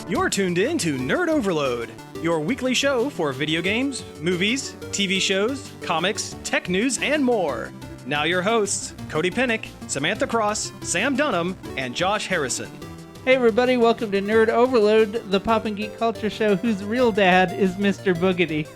You're tuned in to Nerd Overload, your weekly show for video games, movies, TV shows, comics, tech news, and more. Now your hosts, Cody Pinnick, Samantha Cross, Sam Dunham, and Josh Harrison. Hey everybody, welcome to Nerd Overload, the pop and geek culture show whose real dad is Mr. Boogedy.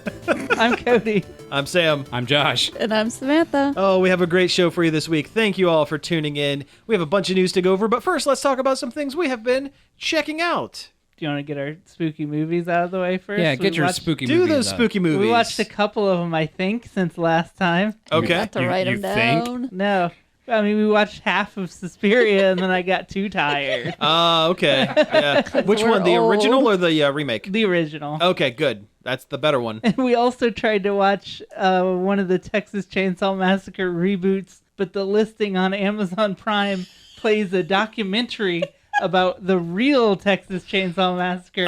I'm Cody. I'm Sam. I'm Josh. And I'm Samantha. Oh, we have a great show for you this week. Thank you all for tuning in. We have a bunch of news to go over, but first let's talk about some things we have been checking out. Do you want to get our spooky movies out of the way first? Yeah, get your spooky movies. Do those spooky movies. We watched a couple of them, I think, since last time. Okay. You have to write them down. No. I mean, we watched half of Suspiria, and then I got too tired. Okay. Yeah. Which one, the old. original or the remake? The original. Okay, good. That's the better one. And we also tried to watch one of the Texas Chainsaw Massacre reboots, but the listing on Amazon Prime plays a documentary about the real Texas Chainsaw Massacre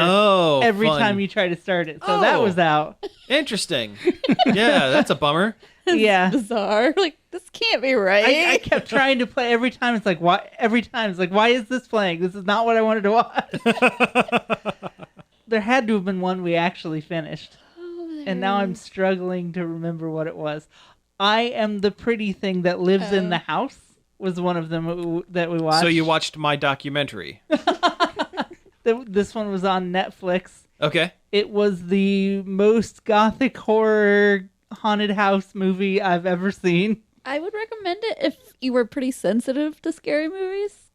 every fun. time you try to start it. So that was out. Interesting. Yeah, that's a bummer. Yeah. Bizarre. Like, this can't be right. I kept trying to play every time. It's like, why? Every time it's like, why is this playing? This is not what I wanted to watch. There had to have been one we actually finished, and now I'm struggling to remember what it was. I Am the Pretty Thing That Lives in the House was one of them that we watched. So you watched my documentary. This one was on Netflix. Okay. It was the most gothic horror haunted house movie I've ever seen. I would recommend it if you were pretty sensitive to scary movies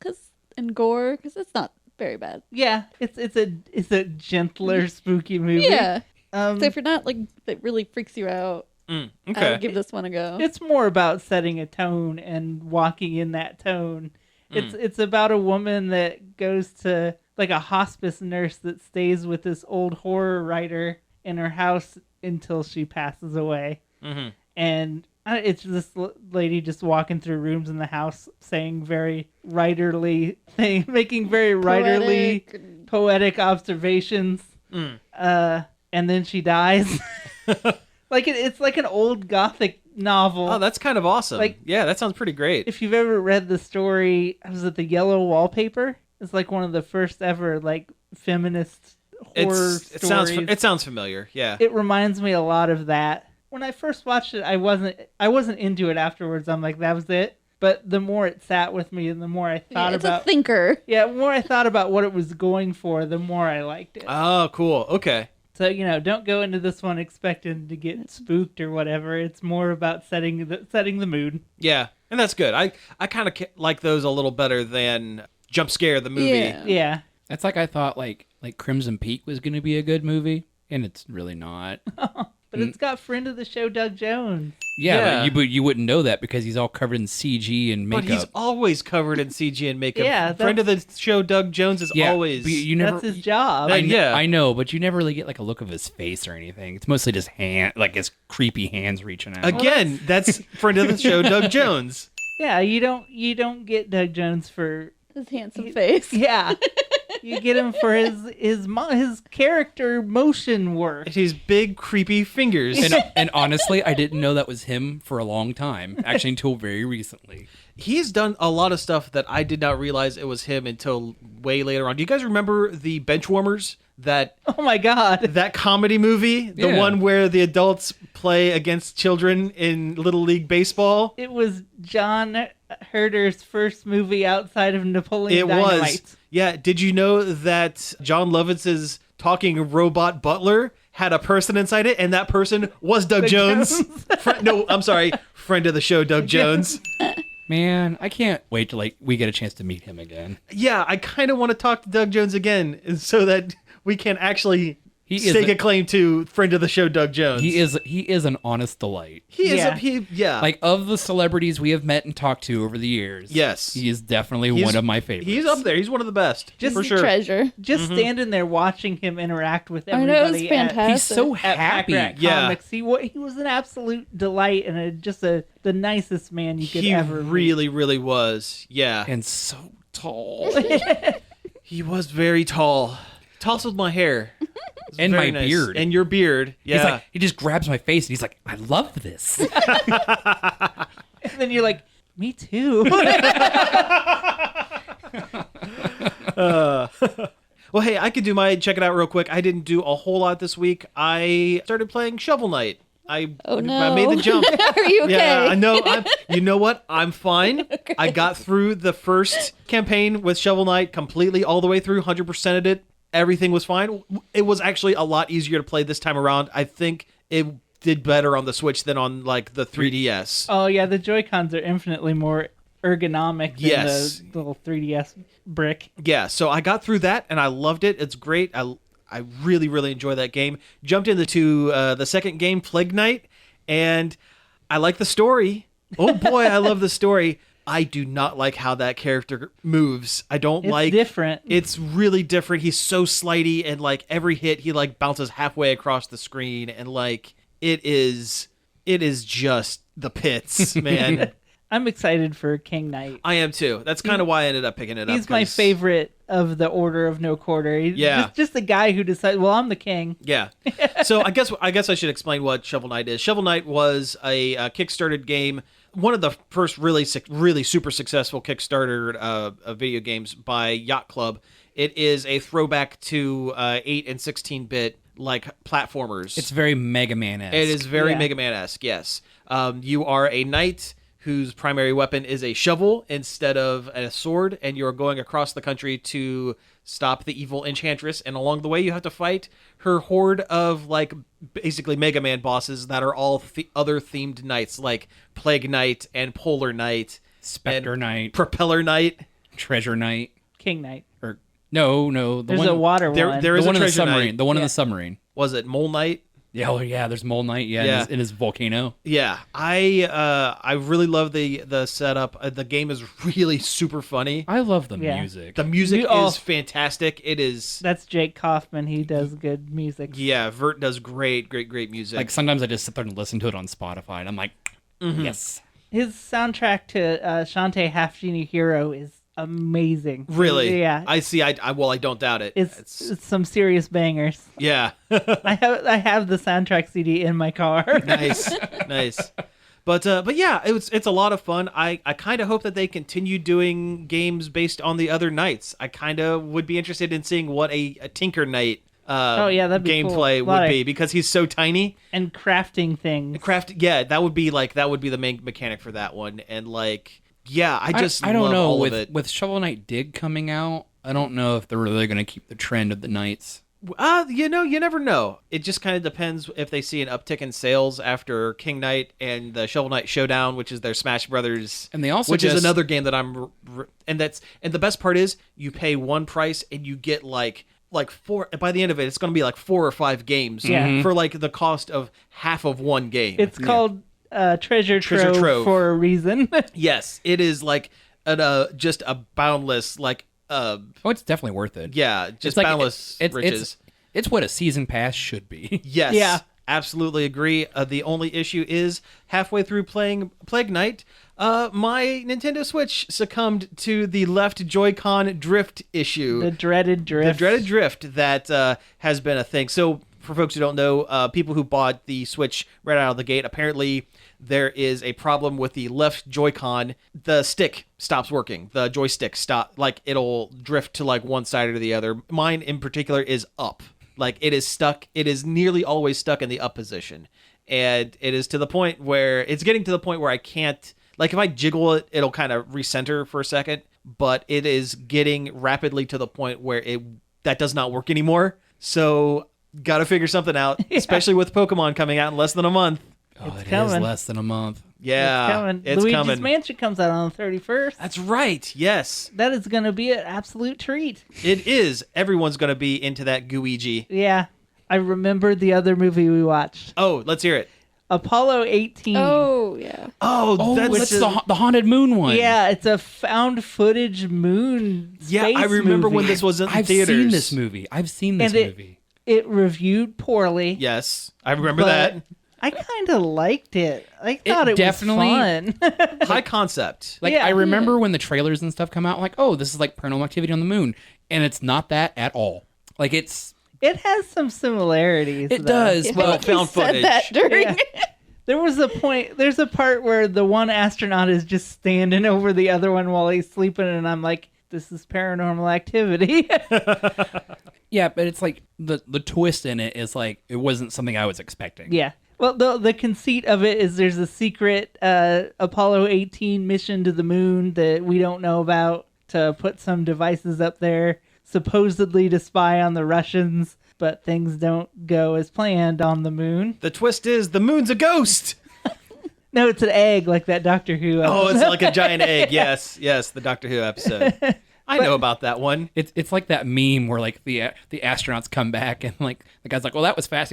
and gore, because it's not very bad. Yeah, it's a gentler, spooky movie. Yeah. So if you're not, like, that really freaks you out, I Okay. would give this one a go. It's more about setting a tone and walking in that tone. It's about a woman that goes to, like, a hospice nurse that stays with this old horror writer in her house until she passes away. Mm-hmm. And it's this lady just walking through rooms in the house saying very writerly things, making very writerly, poetic observations. And then she dies. Like it's like an old gothic novel. Oh, that's kind of awesome. Like, yeah, that sounds pretty great. If you've ever read the story, was it The Yellow Wallpaper? It's like one of the first ever like feminist horror stories. It sounds familiar. Yeah. It reminds me a lot of that. When I first watched it, I wasn't into it afterwards. I'm like, that was it. But the more it sat with me, and the more I thought it's about a thinker. Yeah, the more I thought about what it was going for, the more I liked it. Oh, cool. Okay. So, don't go into this one expecting to get spooked or whatever. It's more about setting the mood. Yeah, and that's good. I kind of like those a little better than Jump Scare the movie. Yeah. That's like I thought like Crimson Peak was going to be a good movie, and it's really not. But it's got friend of the show Doug Jones. Yeah. But you wouldn't know that because he's all covered in CG and makeup. But he's always covered in CG and makeup. Yeah, Friend of the show Doug Jones is always... But you never, That's his job. I know, but you never really get like a look of his face or anything. It's mostly just his creepy hands reaching out. Again, that's Friend of the show Doug Jones. Yeah, you don't get Doug Jones for His handsome face. Yeah. You get him for his character motion work. His big creepy fingers. And honestly, I didn't know that was him for a long time, actually until very recently. He's done a lot of stuff that I did not realize it was him until way later on. Do you guys remember the Benchwarmers? Oh my God. That comedy movie? The one where the adults play against children in Little League Baseball? It was John Herder's first movie outside of Napoleon Dynamite. Was. Yeah. Did you know that John Lovitz's talking robot butler had a person inside it, and that person was Doug Jones? No, I'm sorry. Friend of the show, Doug Jones. Man, I can't wait till we get a chance to meet him again. Yeah, I kind of want to talk to Doug Jones again so that we can actually stake a claim to friend of the show, Doug Jones. He is an honest delight. He is. Like, of the celebrities we have met and talked to over the years, yes, he is definitely one of my favorites. He's up there. He's one of the best, for sure. Treasure. Just standing there watching him interact with everybody. I know, it's fantastic. He's so happy. Comics. He was an absolute delight and just the nicest man you could ever meet. He really, really was. Yeah. And so tall. He was very tall. Tallest with my hair. And my beard. And your beard. Yeah. He just grabs my face and he's like, I love this. And then you're like, me too. Well, hey, hey, I could do my check it out real quick. I didn't do a whole lot this week. I started playing Shovel Knight. I made the jump. Are you okay? Yeah, I know. You know what? I'm fine. Okay. I got through the first campaign with Shovel Knight completely, all the way through, 100%ed it. Everything was fine. It was actually a lot easier to play this time around. I think it did better on the Switch than on like the 3DS. Oh yeah, the Joy-Cons are infinitely more ergonomic than the little 3DS brick. Yeah, so I got through that and I loved it. It's great. I really, really enjoy that game. Jumped into the second game, Plague Knight, and I like the story. Oh boy, I love the story. I do not like how that character moves. It's different. It's really different. He's so slidey, and like every hit, he like bounces halfway across the screen, and like it is just the pits, man. I'm excited for King Knight. I am too. That's kind of why I ended up picking it up. He's my favorite of the Order of No Quarter. He's just a guy who decided, well, I'm the king. Yeah. So I guess I should explain what Shovel Knight is. Shovel Knight was a Kickstarted game, one of the first really super successful Kickstarter video games by Yacht Club. It is a throwback to 8 and 16-bit like platformers. It's very Mega Man-esque. It is very Mega Man-esque. Yes. You are a knight whose primary weapon is a shovel instead of a sword, and you're going across the country to stop the evil enchantress, and along the way you have to fight her horde of like basically Mega Man bosses that are all other themed knights, like Plague Knight and Polar Knight, Spectre Knight, Propeller Knight, Treasure Knight, King Knight. Or no, there's a water one. There is the one a in the Treasure submarine. Knight. The one in the submarine. Was it Mole Knight? Yeah, there's Mole Knight. Yeah. In his volcano. Yeah, I really love the setup. The game is really super funny. I love the music. The music is fantastic. It is. That's Jake Kaufman. He does good music. Yeah, Vert does great music. Like sometimes I just sit there and listen to it on Spotify, and I'm like, yes. His soundtrack to Shantae Half Genie Hero is amazing. Really? Yeah. I see. I don't doubt it. It's some serious bangers. Yeah. I have the soundtrack CD in my car. Nice. But yeah, it's a lot of fun. I kind of hope that they continue doing games based on the other knights. I kind of would be interested in seeing what a Tinker Knight that'd be gameplay cool. would be, because he's so tiny. And crafting things. That would be the main mechanic for that one. And like, yeah, I don't know all with of it. with Shovel Knight Dig coming out. I don't know if they're really going to keep the trend of the knights. You never know. It just kind of depends if they see an uptick in sales after King Knight and the Shovel Knight Showdown, which is their Smash Brothers. And they also which is another game that and the best part is you pay one price and you get like 4. By the end of it, it's going to be like 4 or 5 games for like the cost of half of one game. It's called Treasure Trove for a reason. Yes, it is like just a boundless like. It's definitely worth it. Yeah, just boundless riches. It's what a season pass should be. Yes. Yeah. Absolutely agree. The only issue is halfway through playing Plague Knight, my Nintendo Switch succumbed to the left Joy-Con drift issue. The dreaded drift that has been a thing. So for folks who don't know, people who bought the Switch right out of the gate, apparently there is a problem with the left Joy-Con. The stick stops working. The joystick it'll drift to like one side or the other. Mine in particular is up. Like it is stuck. It is nearly always stuck in the up position. And it is getting to the point where I can't, like if I jiggle it, it'll kind of recenter for a second, but it is getting rapidly to the point where that does not work anymore. So got to figure something out, especially with Pokemon coming out in less than a month. It is less than a month. Yeah, it's coming. Luigi's Mansion comes out on the 31st. That's right. Yes. That is going to be an absolute treat. It is. Everyone's going to be into that Gooigi. Yeah. I remembered the other movie we watched. Oh, let's hear it. Apollo 18. Oh, yeah. That's the Haunted Moon one. Yeah, it's a found footage moon space I remember movie. when this was in theaters. I've seen this movie. It reviewed poorly. Yes, I remember that. I kind of liked it. I thought it was fun. High concept. I remember when the trailers and stuff come out, like, oh, this is like Paranormal Activity on the Moon. And it's not that at all. Like, it has some similarities. It does. Well, found footage. That during There's a part where the one astronaut is just standing over the other one while he's sleeping, and I'm like, this is Paranormal Activity. Yeah, but it's like the twist in it is like it wasn't something I was expecting. Yeah. Well, the conceit of it is there's a secret Apollo 18 mission to the moon that we don't know about to put some devices up there, supposedly to spy on the Russians, but things don't go as planned on the moon. The twist is the moon's a ghost. No, it's an egg, like that Doctor Who episode. Oh, it's like a giant egg. Yes, the Doctor Who episode. I know about that one. It's like that meme where like the astronauts come back and like the guy's like, well, that was fast.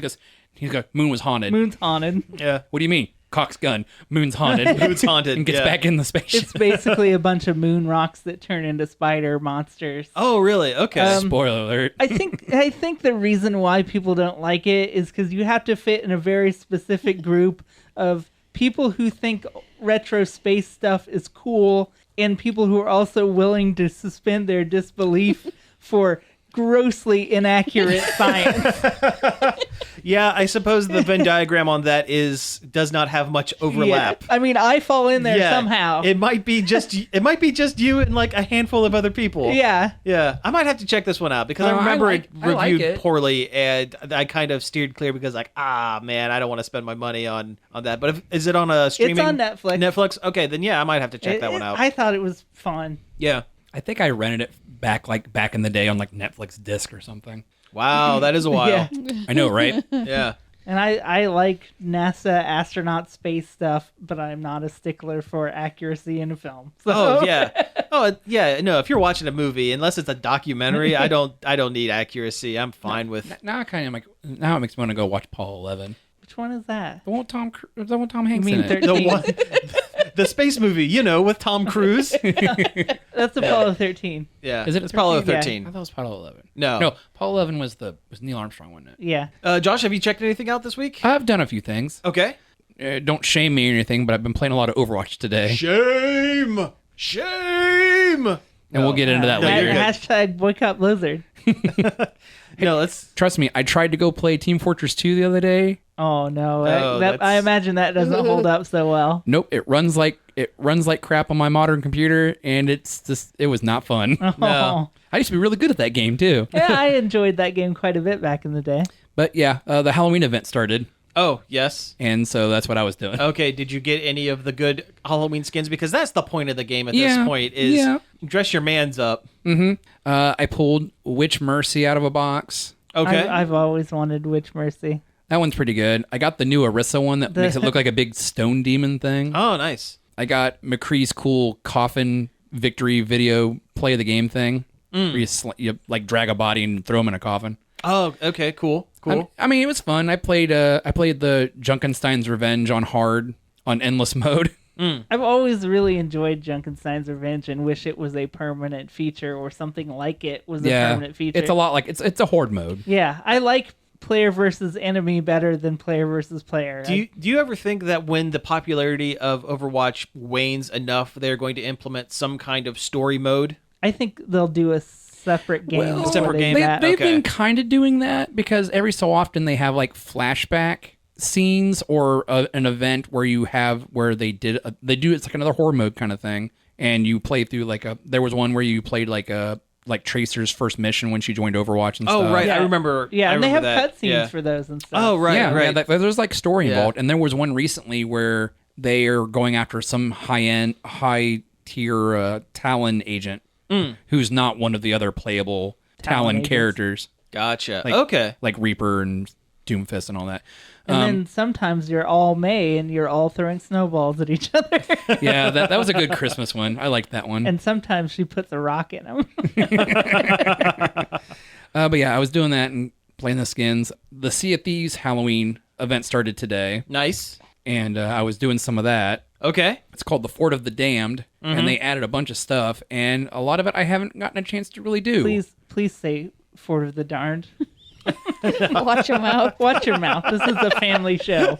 He's like, moon was haunted. Moon's haunted. Yeah. What do you mean? Cock's gun. Moon's haunted. Moon's haunted. And gets back in the spaceship. It's basically a bunch of moon rocks that turn into spider monsters. Oh, really? Okay. Spoiler alert. I think the reason why people don't like it is because you have to fit in a very specific group of people who think retro space stuff is cool and people who are also willing to suspend their disbelief for grossly inaccurate science. Yeah, I suppose the Venn diagram on that does not have much overlap. Yeah. I mean, I fall in there somehow. It might be just you and like a handful of other people. Yeah. Yeah. I might have to check this one out because I No, remember I like reviewed it. poorly and I kind of steered clear because like, man, I don't want to spend my money on that. But is it on a streaming? It's on Netflix. Netflix? Okay, then yeah, I might have to check that one out. I thought it was fun. Yeah. I think I rented it back in the day on like Netflix disc or something. Wow, that is a while. Yeah. I know, right? Yeah. And I like NASA astronaut space stuff, but I'm not a stickler for accuracy in a film. So. Oh yeah. Oh yeah. No, if you're watching a movie, unless it's a documentary, I don't need accuracy. I'm fine with. Now I kind of like. Now it makes me want to go watch Apollo 11. Which one is that? The one with Tom Hanks You mean in it. 13? The one, the space movie, with Tom Cruise. That's Apollo 13. Yeah, Is it It's Apollo 13? 13? I thought it was Apollo 11. No. Apollo 11 was Neil Armstrong, wasn't it? Yeah. Josh, have you checked anything out this week? I've done a few things. Okay. Don't shame me or anything, but I've been playing a lot of Overwatch today, Shame. and we'll get into that later. Hashtag boycott Blizzard. No, let's. Trust me, I tried to go play Team Fortress 2 the other day. Oh no! Oh, I that's- imagine that doesn't hold up so well. Nope, it runs like crap on my modern computer, and it was not fun. No. I used to be really good at that game too. Yeah, I enjoyed that game quite a bit back in the day. But yeah, the Halloween event started, Oh yes. and so that's what I was doing. Okay. Did you get any of the good Halloween skins? Because that's the point of the game at this Yeah, point is yeah. dress your mans up. I pulled Witch Mercy out of a box. Okay. I've always wanted Witch Mercy. That one's pretty good. I got the new Orisa one that makes it look like a big stone demon thing. Oh, nice. I got McCree's cool coffin victory video play of the game thing. Where you like drag a body and throw him in a coffin. Oh, okay. Cool. I mean, it was fun. I played the Junkenstein's Revenge on hard on endless mode. I've always really enjoyed Junkenstein's Revenge and wish it was a permanent feature or something like it was a permanent feature. It's a lot like it's a horde mode. Yeah, I like player versus enemy better than player versus player. Do you ever think that when the popularity of Overwatch wanes enough, they're going to implement some kind of story mode? I think they'll do a separate game. Well, before separate they game? do that. They've Okay. been kind of doing that because every so often they have like flashback scenes or an event where they do it's like another horror mode kind of thing, and you play through there was one where you played like Tracer's first mission when she joined Overwatch and stuff. Oh, right. Yeah. I remember. Yeah, I and they have remember that. cutscenes Yeah. for those and stuff. Oh, right. yeah, right. yeah, there's like story Yeah. involved, and there was one recently where they are going after some high tier Talon agent who's not one of the other playable Talon agents. characters, Gotcha. Like- Okay. like Reaper and Doomfist and all that. And then sometimes you're all May and you're all throwing snowballs at each other. Yeah, that was a good Christmas one. I liked that one. And sometimes she puts a rock in them. But yeah, I was doing that and playing the skins. The Sea of Thieves Halloween event started today, Nice. and I was doing some of that. Okay. It's called the Fort of the Damned, and they added a bunch of stuff, and a lot of it I haven't gotten a chance to really do. Please say Fort of the Darned. Watch your mouth. Watch your mouth. This is a family show.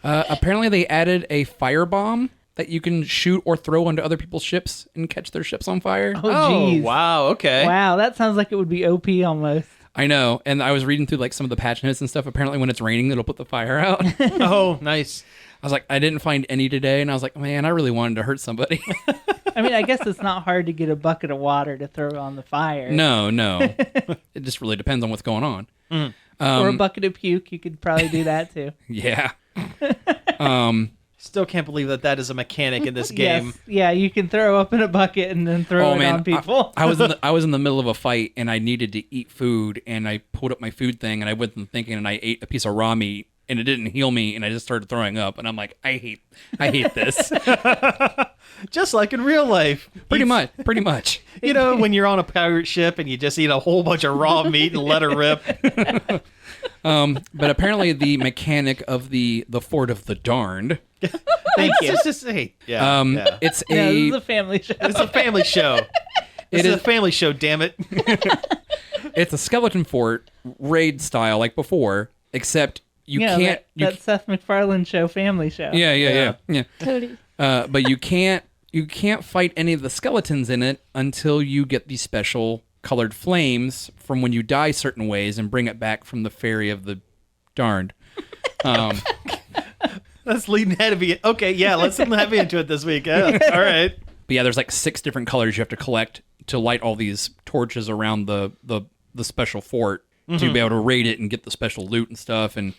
Apparently, they added a firebomb that you can shoot or throw onto other people's ships and catch their ships on fire. Oh, jeez. Wow. Okay. Wow, that sounds like it would be OP almost. I know, and I was reading through like some of the patch notes and stuff. Apparently, when it's raining, it'll put the fire out. Oh, nice. I was like, I didn't find any today, and I was like, man, I really wanted to hurt somebody. I mean, I guess it's not hard to get a bucket of water to throw on the fire. No. It just really depends on what's going on. Or a bucket of puke. You could probably do that too. Yeah. Still can't believe that is a mechanic in this game. Yes. Yeah, you can throw up in a bucket and then throw it on people. I was in the middle of a fight, and I needed to eat food, and I pulled up my food thing, and I wasn't thinking, and I ate a piece of raw meat, and it didn't heal me, and I just started throwing up, and I'm like, I hate this. Just like in real life. Pretty much. You know, when you're on a pirate ship and you just eat a whole bunch of raw meat and let her rip. But apparently the mechanic of the Fort of the Darned. Thank you. It's yeah. It's This is a family show. It's a family show. This is a family show, damn it. It's a skeleton fort raid style like before, except you can't. That Seth MacFarlane show, family show. Yeah. Cody. But you can't fight any of the skeletons in it until you get these special colored flames from when you die certain ways and bring it back from the Fairy of the Darned. That's leading heavy. Okay, yeah, let's heavy into it this week. Yeah. All right. But yeah, there's like 6 different colors you have to collect to light all these torches around the special fort to be able to raid it and get the special loot and stuff and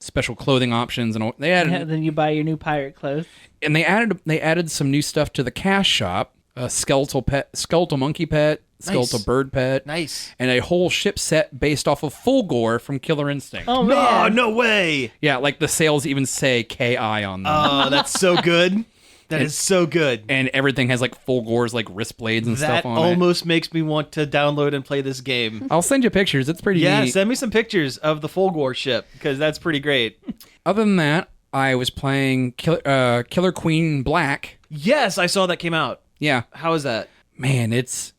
special clothing options and all. They added, then you buy your new pirate clothes. and they added some new stuff to the cash shop: a skeletal monkey pet, skeletal bird pet, Nice. and a whole ship set based off of Fulgore from Killer Instinct. Oh, No, man. no way. Yeah, like the sails even say KI on them. Oh, that's so good. That is so good. And everything has like Fulgore's like wrist blades and That stuff on it. almost makes me want to download and play this game. I'll send you pictures. It's pretty Yeah, neat. send me some pictures of the Fulgore ship because that's pretty great. Other than that, I was playing Killer Queen Black. Yes, I saw that came out. Yeah. How is that? Man, it's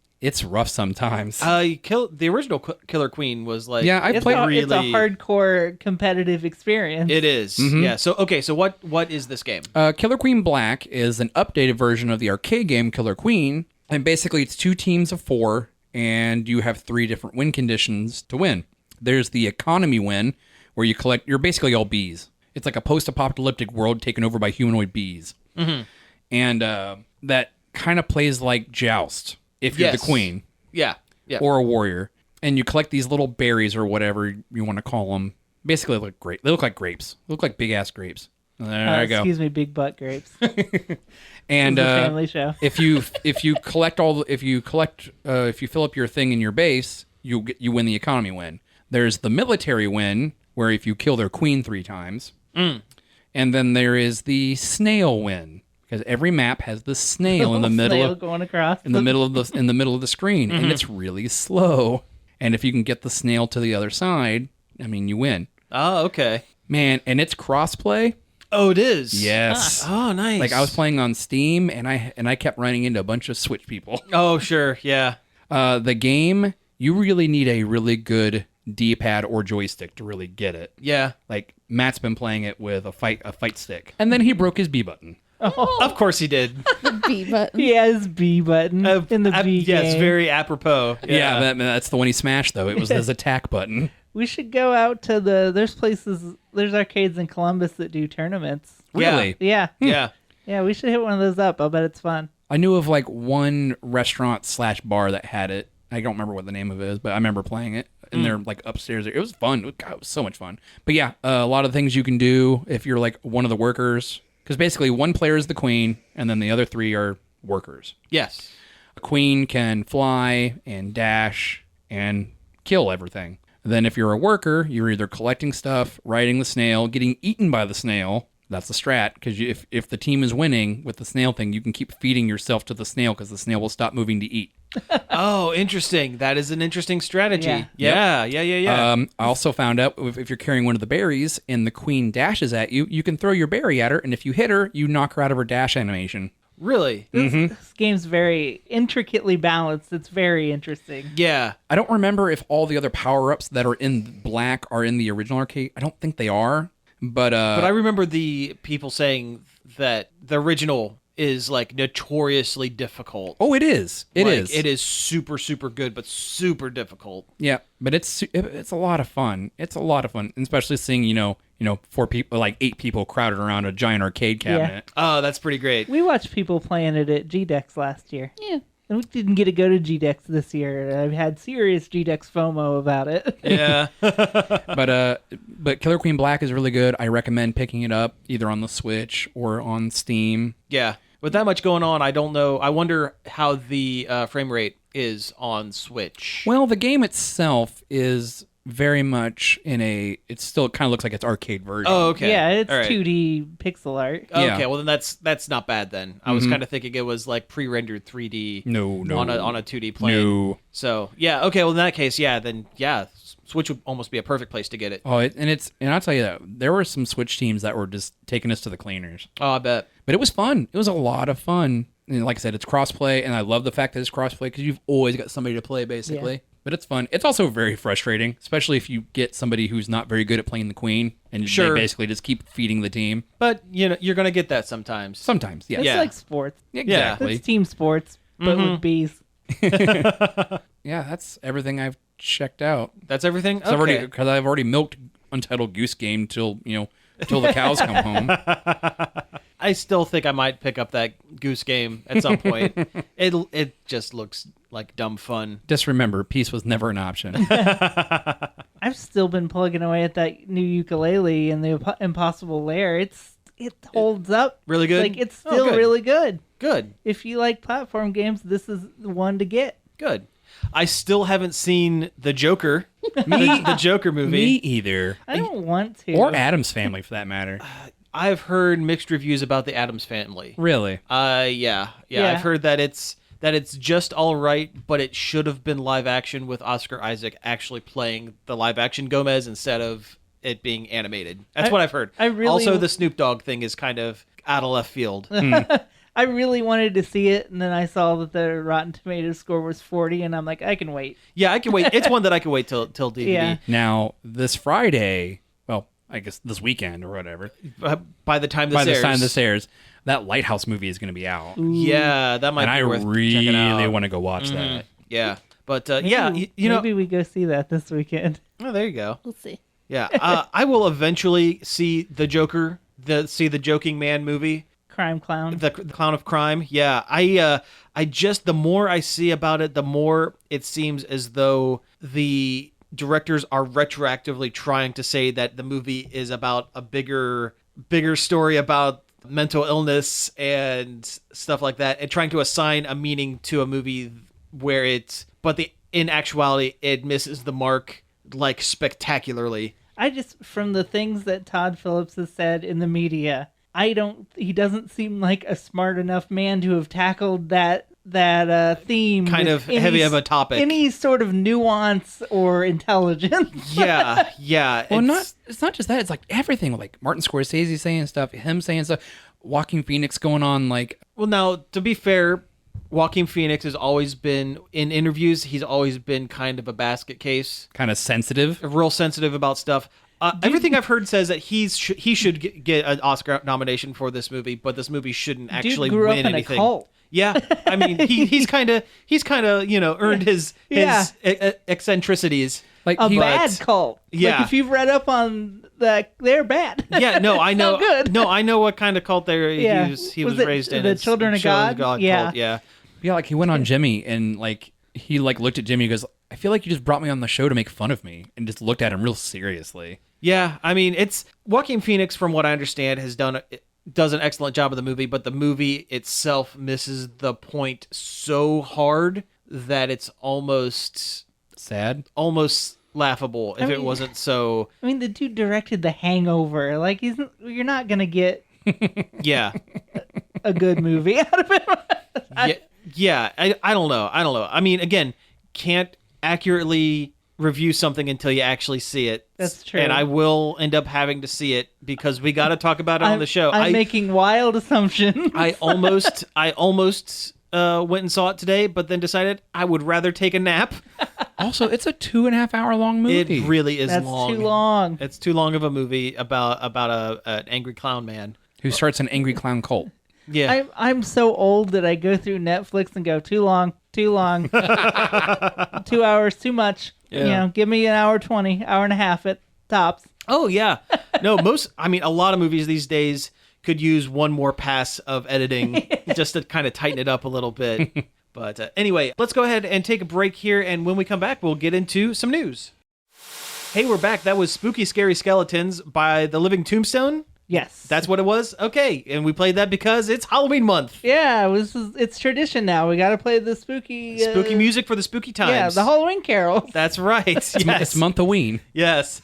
rough sometimes. The original Killer Queen was like Yeah, It's a hardcore competitive experience. It is. Yeah. So what is this game? Killer Queen Black is an updated version of the arcade game Killer Queen, and basically it's 2 teams of 4, and you have 3 different win conditions to win. There's the economy win, where you're basically all bees. It's like a post-apocalyptic world taken over by humanoid bees. And that kind of plays like Joust, if you're the queen. Yeah. Or a warrior. And you collect these little berries or whatever you want to call them. Basically, they look like grapes. They look like big-ass grapes. There you go. Excuse me, big butt grapes. And This is a family show. if you fill up your thing in your base, you win the economy win. There's the military win, where if you kill their queen 3 times. And then there is the snail win, because every map has the snail in the middle Snail of going across in the middle of the screen, and it's really slow. And if you can get the snail to the other side, I mean, you win. Oh, okay. Man, and it's crossplay. Oh, it is. Yes. Oh, nice. Like I was playing on Steam, and I kept running into a bunch of Switch people. Oh, sure. Yeah. The game, you really need a really good D-pad or joystick to really get it. Yeah. Like Matt's been playing it with a fight stick, and then he broke his B button. Of course he did. The B button. He has B button in the B game. Yes, very apropos. Yeah, that's the one he smashed though. It was his attack button. We should go out to there's arcades in Columbus that do tournaments. Really? Yeah. Yeah. Yeah, we should hit one of those up. I'll bet it's fun. I knew of like one restaurant/bar that had it. I don't remember what the name of it is, but I remember playing it. And they're like upstairs. It was fun. God, it was so much fun. But yeah, a lot of things you can do if you're like one of the workers. Because basically one player is the queen, and then the other 3 are workers. Yes. A queen can fly and dash and kill everything. Then if you're a worker, you're either collecting stuff, riding the snail, getting eaten by the snail. That's the strat, because if the team is winning with the snail thing, you can keep feeding yourself to the snail because the snail will stop moving to eat. Oh, interesting. That is an interesting strategy. Yeah. Yeah. I also found out if you're carrying one of the berries and the queen dashes at you, you can throw your berry at her, and if you hit her, you knock her out of her dash animation. Really? This game's very intricately balanced. It's very interesting. Yeah. I don't remember if all the other power-ups that are in Black are in the original arcade. I don't think they are. But I remember the people saying that the original is like notoriously difficult. Oh, it is. It is super, super good, but super difficult. Yeah, but it's a lot of fun. It's a lot of fun, especially seeing, 4 people, like 8 people crowded around a giant arcade cabinet. Oh, that's pretty great. We watched people playing it at GDEX last year. Yeah. And we didn't get to go to GDEX this year. And I've had serious GDEX FOMO about it. Yeah. But Killer Queen Black is really good. I recommend picking it up either on the Switch or on Steam. Yeah. With that much going on, I don't know. I wonder how the frame rate is on Switch. Well, the game itself is very much it still kind of looks like it's arcade version. Oh, okay. Yeah, it's All right. 2D pixel art. Okay, Yeah. well then that's not bad then. I was kind of thinking it was like pre-rendered 3D. No. On a 2D plane. No. So yeah, okay. Well in that case, Switch would almost be a perfect place to get it. Oh, and I'll tell you that there were some Switch teams that were just taking us to the cleaners. Oh, I bet. But it was fun. It was a lot of fun. And like I said, it's crossplay, and I love the fact that it's crossplay because you've always got somebody to play, basically. Yeah. But it's fun. It's also very frustrating, especially if you get somebody who's not very good at playing the queen, and Sure. they basically just keep feeding the team. But you're gonna get that sometimes. Sometimes, yeah. It's Yeah. like sports. Exactly. It's team sports, but with bees. Yeah, that's everything I've checked out. That's everything. Because Okay. I've already milked Untitled Goose Game till the cows come home. I still think I might pick up that Goose Game at some point. It just looks like dumb fun. Just remember, peace was never an option. I've still been plugging away at that new ukulele and the Impossible Lair. It holds up. Really good? Like, it's Oh, still good. really good. Good. If you like platform games, this is the one to get. Good. I still haven't seen the Joker. The Joker movie. Me either. I don't want to. Or Adam's Family, for that matter. I've heard mixed reviews about the Addams Family. Really? Yeah. I've heard that it's just all right, but it should have been live action with Oscar Isaac actually playing the live action Gomez instead of it being animated. That's what I've heard. Also, the Snoop Dogg thing is kind of out of left field. I really wanted to see it, and then I saw that the Rotten Tomatoes score was 40, and I'm like, I can wait. Yeah, I can wait. It's one that I can wait till DVD. Yeah. Now, this Friday, well, I guess this weekend or whatever, By the time this airs, that Lighthouse movie is going to be out. yeah, that might And be I worth checking out. really want to go watch that. Yeah, but yeah, you know, Maybe we go see that this weekend. oh, there you go. We'll see. Yeah, I will eventually see the Joker, the Joking Man movie. Crime Clown. The Clown of Crime. Yeah, I just, the more I see about it, the more it seems as though the directors are retroactively trying to say that the movie is about a bigger story about mental illness and stuff like that, and trying to assign a meaning to a movie where in actuality, it misses the mark like spectacularly. From the things that Todd Phillips has said in the media, he doesn't seem like a smart enough man to have tackled that theme. Kind of heavy of a topic. Any sort of nuance or intelligence. Yeah. Well, it's not just that. It's like everything. Like Martin Scorsese saying stuff, him saying stuff, Joaquin Phoenix going on like... Well, now, to be fair, Joaquin Phoenix has always been, in interviews, he's always been kind of a basket case. kind of sensitive. Real sensitive about stuff. Everything I've heard says that he should get an Oscar nomination for this movie, but this movie shouldn't actually Dude grew win up in anything. a cult. Yeah, I mean he's kind of earned his eccentricities. Like A he, bad cult. Yeah. Like if you've read up on that, they're bad. Yeah, no, I know. So good. No, I know what kind of cult Yeah. he was it raised in. the It's Children of God? Yeah. cult, yeah. Yeah, like he went on Jimmy and like he like looked at Jimmy and goes, I feel like you just brought me on the show to make fun of me, and just looked at him real seriously. Yeah, I mean, it's Joaquin Phoenix, from what I understand, does an excellent job of the movie, but the movie itself misses the point so hard that it's almost Sad. laughable if it wasn't so. I mean, the dude directed The Hangover. Like, you're not gonna get Yeah. a good movie out of it. Yeah, I don't know. I mean, again, can't accurately review something until you actually see it. That's true. And I will end up having to see it because we got to talk about it on the show. I'm making wild assumptions. I almost went and saw it today, but then decided I would rather take a nap. Also, it's a 2.5 hour long movie. It really is That's long. too long. It's too long of a movie about an angry clown man. Who starts an angry clown cult. Yeah. I'm so old that I go through Netflix and go, too long. 2 hours, too much. Yeah. Give me an hour 20, hour and a half at tops. Oh, yeah. No, a lot of movies these days could use one more pass of editing just to kind of tighten it up a little bit. But anyway, let's go ahead and take a break here. And when we come back, we'll get into some news. Hey, we're back. That was Spooky Scary Skeletons by the Living Tombstone. Yes. That's what it was? Okay. And we played that because it's Halloween month. Yeah, it's tradition now. We got to play the spooky music for the spooky times. Yeah, the Halloween carols. That's right. Yes. It's month-a-ween. Yes.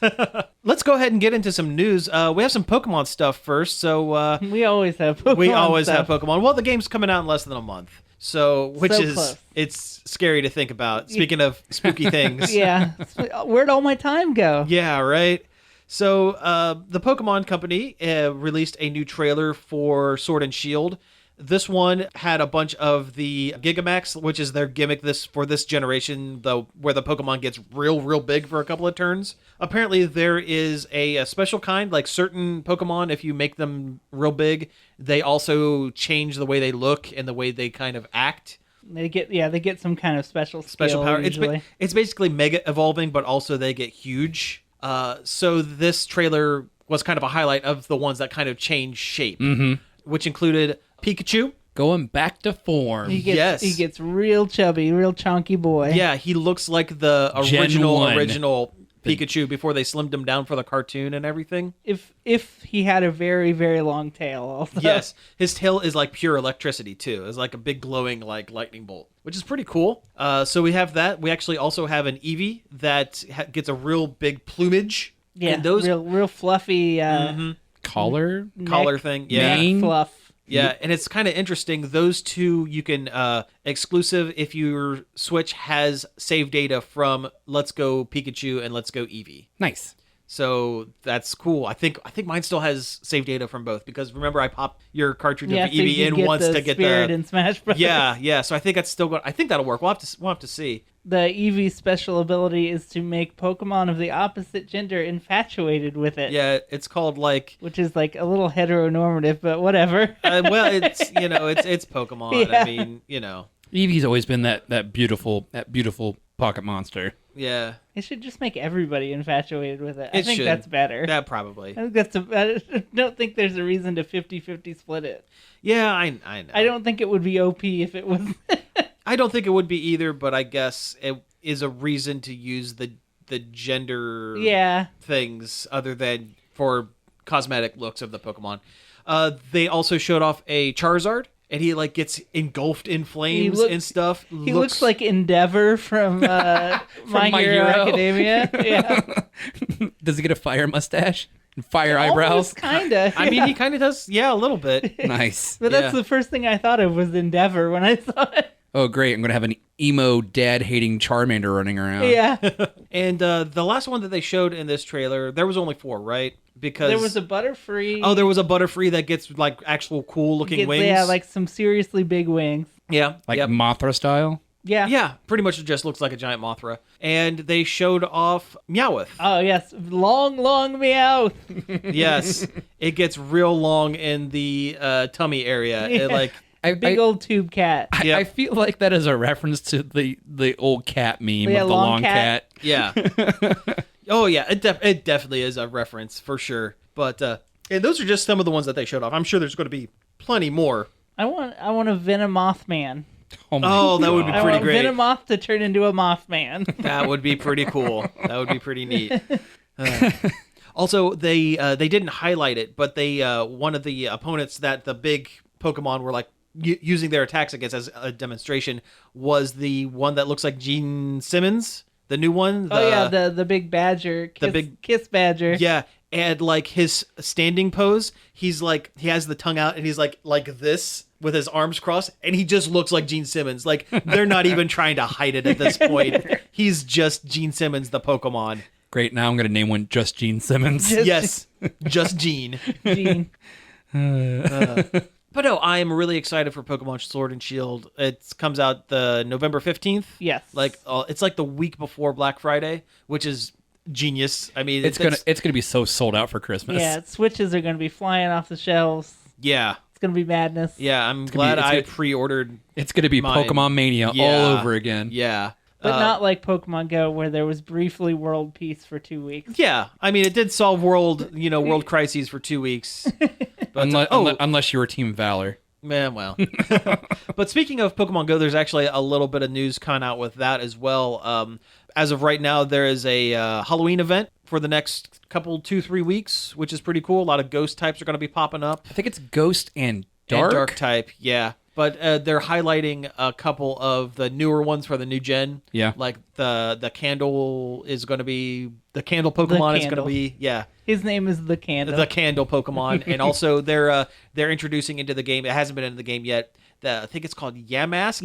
Let's go ahead and get into some news. We have some Pokemon stuff first. So we always have Pokemon. We always have Pokemon. Well, the game's coming out in less than a month. Close. It's scary to think about. Speaking of spooky things. Yeah. Where'd all my time go? Yeah, right. So the Pokemon Company released a new trailer for Sword and Shield. This one had a bunch of the Gigamax, which is their gimmick for this generation, where the Pokemon gets real big for a couple of turns. Apparently, there is a special kind, like certain Pokemon, if you make them real big, they also change the way they look and the way they kind of act. They get some kind of special power. Usually. It's basically mega evolving, but also they get huge. So this trailer was kind of a highlight of the ones that kind of change shape, which included Pikachu. Going back to form. He gets real chubby, real chonky boy. Yeah, he looks like the original Pikachu before they slimmed him down for the cartoon and everything. If he had a very, very long tail also. Yes, his tail is like pure electricity too. It's like a big glowing like lightning bolt, which is pretty cool. So we have that. We actually also have an Eevee that gets a real big plumage. Yeah, and those real fluffy collar thing. Yeah, mane. Fluff. Yeah, and it's kind of interesting. Those two you can exclusive if your Switch has save data from Let's Go Pikachu and Let's Go Eevee. Nice. So that's cool. I think mine still has save data from both because remember I popped your cartridge of so Eevee in once to get Spirit the in Smash Bros. Yeah. So I think that's still going. I think that'll work. We'll have to see. The Eevee's special ability is to make Pokemon of the opposite gender infatuated with it. Yeah, it's called which is like a little heteronormative, but whatever. Well, it's it's Pokemon. Yeah. I mean, Eevee's always been that beautiful pocket monster. Yeah. It should just make everybody infatuated with it. I It think should. that's better. Yeah, probably. I don't think there's a reason to 50-50 split it. Yeah, I know. I don't think it would be OP if it was. I don't think it would be either, but I guess it is a reason to use the gender things other than for cosmetic looks of the Pokemon. They also showed off a Charizard, and he gets engulfed in flames and stuff. He looks like Endeavor from My Hero Academia. Yeah. Does he get a fire mustache and fire eyebrows? Kinda. I mean, he kind of does. Yeah, a little bit. Nice. But that's the first thing I thought of was Endeavor when I saw it. Oh, great. I'm going to have an emo dad-hating Charmander running around. Yeah. And the last one that they showed in this trailer, there was only 4, right? Because there was a Butterfree. Oh, there was a Butterfree that gets actual cool-looking wings. Yeah, some seriously big wings. Yeah. Mothra style? Yeah. Yeah, pretty much it just looks like a giant Mothra. And they showed off Meowth. Oh, yes. Long Meowth. Yes. It gets real long in the tummy area. Yeah. Big old tube cat. I feel like that is a reference to the old cat meme of the long cat. Yeah. Oh, yeah. It definitely is a reference for sure. But and those are just some of the ones that they showed off. I'm sure there's going to be plenty more. I want a Venomothman. Oh, that would be pretty great. I want Venomoth to turn into a Mothman. That would be pretty cool. That would be pretty neat. Also, they didn't highlight it, but they one of the opponents that the big Pokemon were using their attacks against as a demonstration was the one that looks like Gene Simmons, the new one. The big badger, kiss badger. Yeah, and his standing pose, he has the tongue out and he's like this with his arms crossed, and he just looks like Gene Simmons. They're not even trying to hide it at this point. He's just Gene Simmons, the Pokemon. Great, now I'm going to name one just Gene Simmons. Yes, just Gene. Gene. But no, I am really excited for Pokemon Sword and Shield. It comes out the November 15th. Yes. It's the week before Black Friday, which is genius. I mean, it's gonna be so sold out for Christmas. Yeah, Switches are gonna be flying off the shelves. Yeah. It's gonna be madness. Yeah, I'm glad I pre-ordered. It's gonna be mine. Pokemon Mania all over again. Yeah. But not like Pokemon Go, where there was briefly world peace for 2 weeks. Yeah, I mean, it did solve world crises for 2 weeks. But, unless you were Team Valor. Man, well. But speaking of Pokemon Go, there's actually a little bit of news coming out with that as well. As of right now, there is a Halloween event for the next couple, 2-3 weeks, which is pretty cool. A lot of ghost types are going to be popping up. I think it's Ghost and Dark. And Dark type, yeah. But they're highlighting a couple of the newer ones for the new gen. Yeah. Like the Candle is going to be... The Candle Pokemon is going to be... Yeah. His name is the Candle. The Candle Pokemon. And also they're introducing into the game... It hasn't been in the game yet. I think it's called Yamask.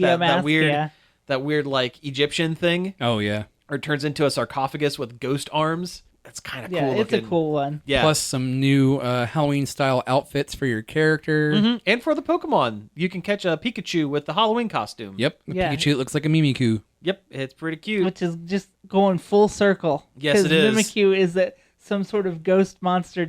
That weird like Egyptian thing. Oh, yeah. Or it turns into a sarcophagus with ghost arms. It's kind of cool looking. Yeah, it's a cool one. Yeah. Plus some new Halloween-style outfits for your character. Mm-hmm. And for the Pokemon. You can catch a Pikachu with the Halloween costume. Yep. Yeah. Pikachu looks like a Mimikyu. Yep, it's pretty cute. Which is just going full circle. Yes, it is. Because Mimikyu is some sort of ghost monster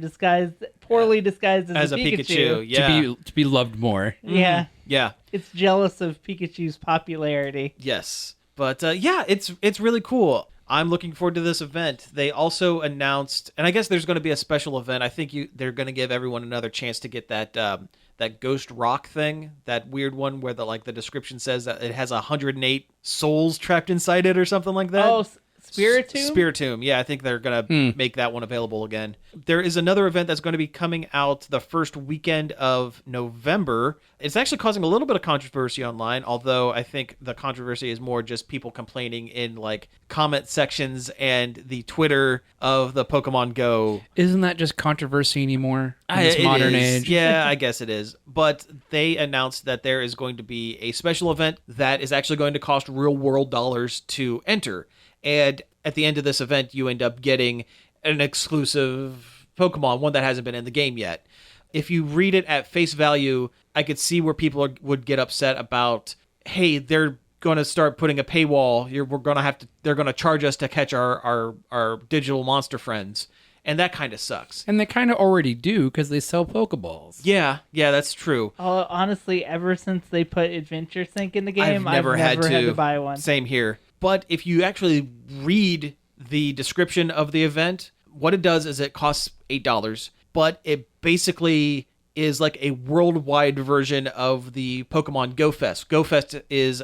poorly disguised as a Pikachu. Yeah. To be loved more. Yeah. Yeah. It's jealous of Pikachu's popularity. Yes. But yeah, it's really cool. I'm looking forward to this event. They also announced, and I guess there's going to be a special event. I think they're going to give everyone another chance to get that Ghost Rock thing, that weird one where the description says that it has 108 souls trapped inside it or something like that. Oh, Spiritomb? Spiritomb, yeah, I think they're going to make that one available again. There is another event that's going to be coming out the first weekend of November. It's actually causing a little bit of controversy online, although I think the controversy is more just people complaining in comment sections and the Twitter of the Pokemon Go. Isn't that just controversy anymore in this modern age? Yeah, I guess it is. But they announced that there is going to be a special event that is actually going to cost real world dollars to enter. And at the end of this event, you end up getting an exclusive Pokemon, one that hasn't been in the game yet. If you read it at face value, I could see where people would get upset about, hey, they're going to start putting a paywall. They're going to charge us to catch our digital monster friends. And that kind of sucks. And they kind of already do because they sell Pokeballs. Yeah, that's true. Honestly, ever since they put Adventure Sync in the game, I've never had to buy one. Same here. But if you actually read the description of the event, what it does is it costs $8, but it basically is like a worldwide version of the Pokemon Go Fest. Go Fest is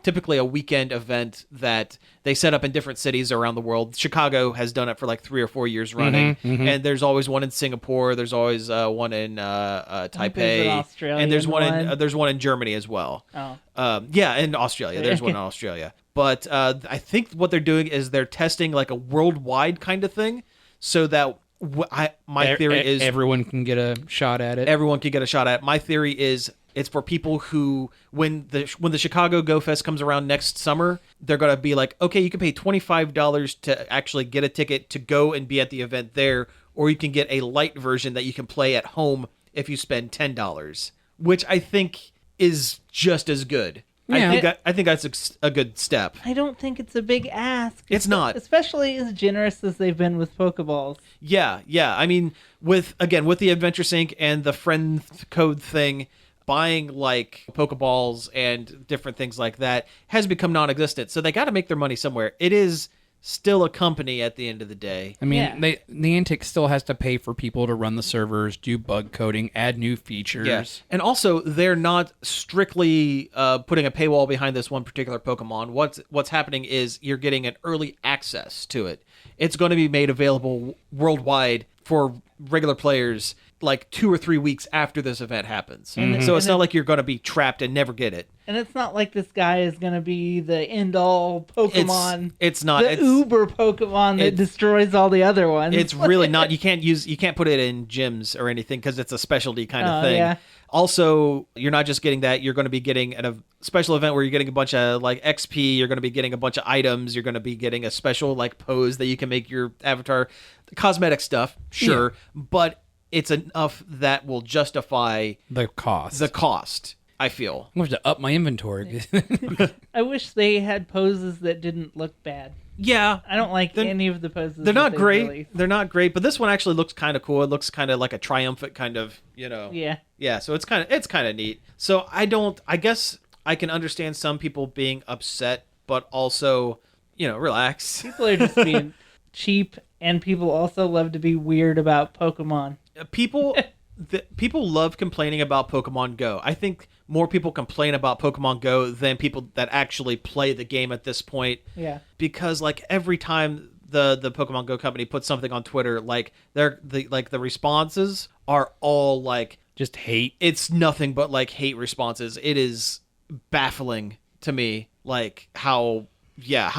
typically a weekend event that they set up in different cities around the world. Chicago has done it for 3 or 4 years running, and there's always one in Singapore. There's always one in Taipei, and there's one in Germany as well. Oh, yeah, in Australia. There's one in Australia. But I think what they're doing is they're testing a worldwide kind of thing, so that my theory is everyone can get a shot at it. Everyone can get a shot at it. My theory is it's for people who, when the Chicago Go Fest comes around next summer, they're going to be like, okay, you can pay $25 to actually get a ticket to go and be at the event there, or you can get a light version that you can play at home if you spend $10, which I think is just as good. Yeah. I think that's a good step. I don't think it's a big ask. It's not. Especially as generous as they've been with Pokeballs. Yeah. I mean, with the Adventure Sync and the friend code thing, buying Pokeballs and different things like that has become non-existent. So they got to make their money somewhere. It is still a company at the end of the day. I mean, Niantic still has to pay for people to run the servers, do bug coding, add new features. Yeah. And also, they're not strictly putting a paywall behind this one particular Pokemon. What's happening is you're getting an early access to it. It's going to be made available worldwide for regular players 2 or 3 weeks after this event happens. Mm-hmm. So it's not like you're going to be trapped and never get it. And it's not like this guy is going to be the end-all Pokemon. It's not. The uber Pokemon that destroys all the other ones. It's really not. You can't put it in gyms or anything because it's a specialty kind of thing. Yeah. Also, you're not just getting that. You're going to be getting a special event where you're getting a bunch of XP. You're going to be getting a bunch of items. You're going to be getting a special pose that you can make your avatar. Cosmetic stuff, sure, but it's enough that will justify the cost. I feel. I'm going to have to up my inventory. I wish they had poses that didn't look bad. Yeah. I don't like any of the poses. They're not great. Released. They're not great, but this one actually looks kind of cool. It looks kind of like a triumphant kind of, Yeah. Yeah, so it's kind of neat. So I guess I can understand some people being upset, but also, relax. People are just being cheap, and people also love to be weird about Pokemon. People love complaining about Pokemon Go. I think more people complain about Pokemon Go than people that actually play the game at this point. Yeah. Because like every time the Pokemon Go company puts something on Twitter, like the responses are all like just hate. It's nothing but like hate responses. It is baffling to me, like how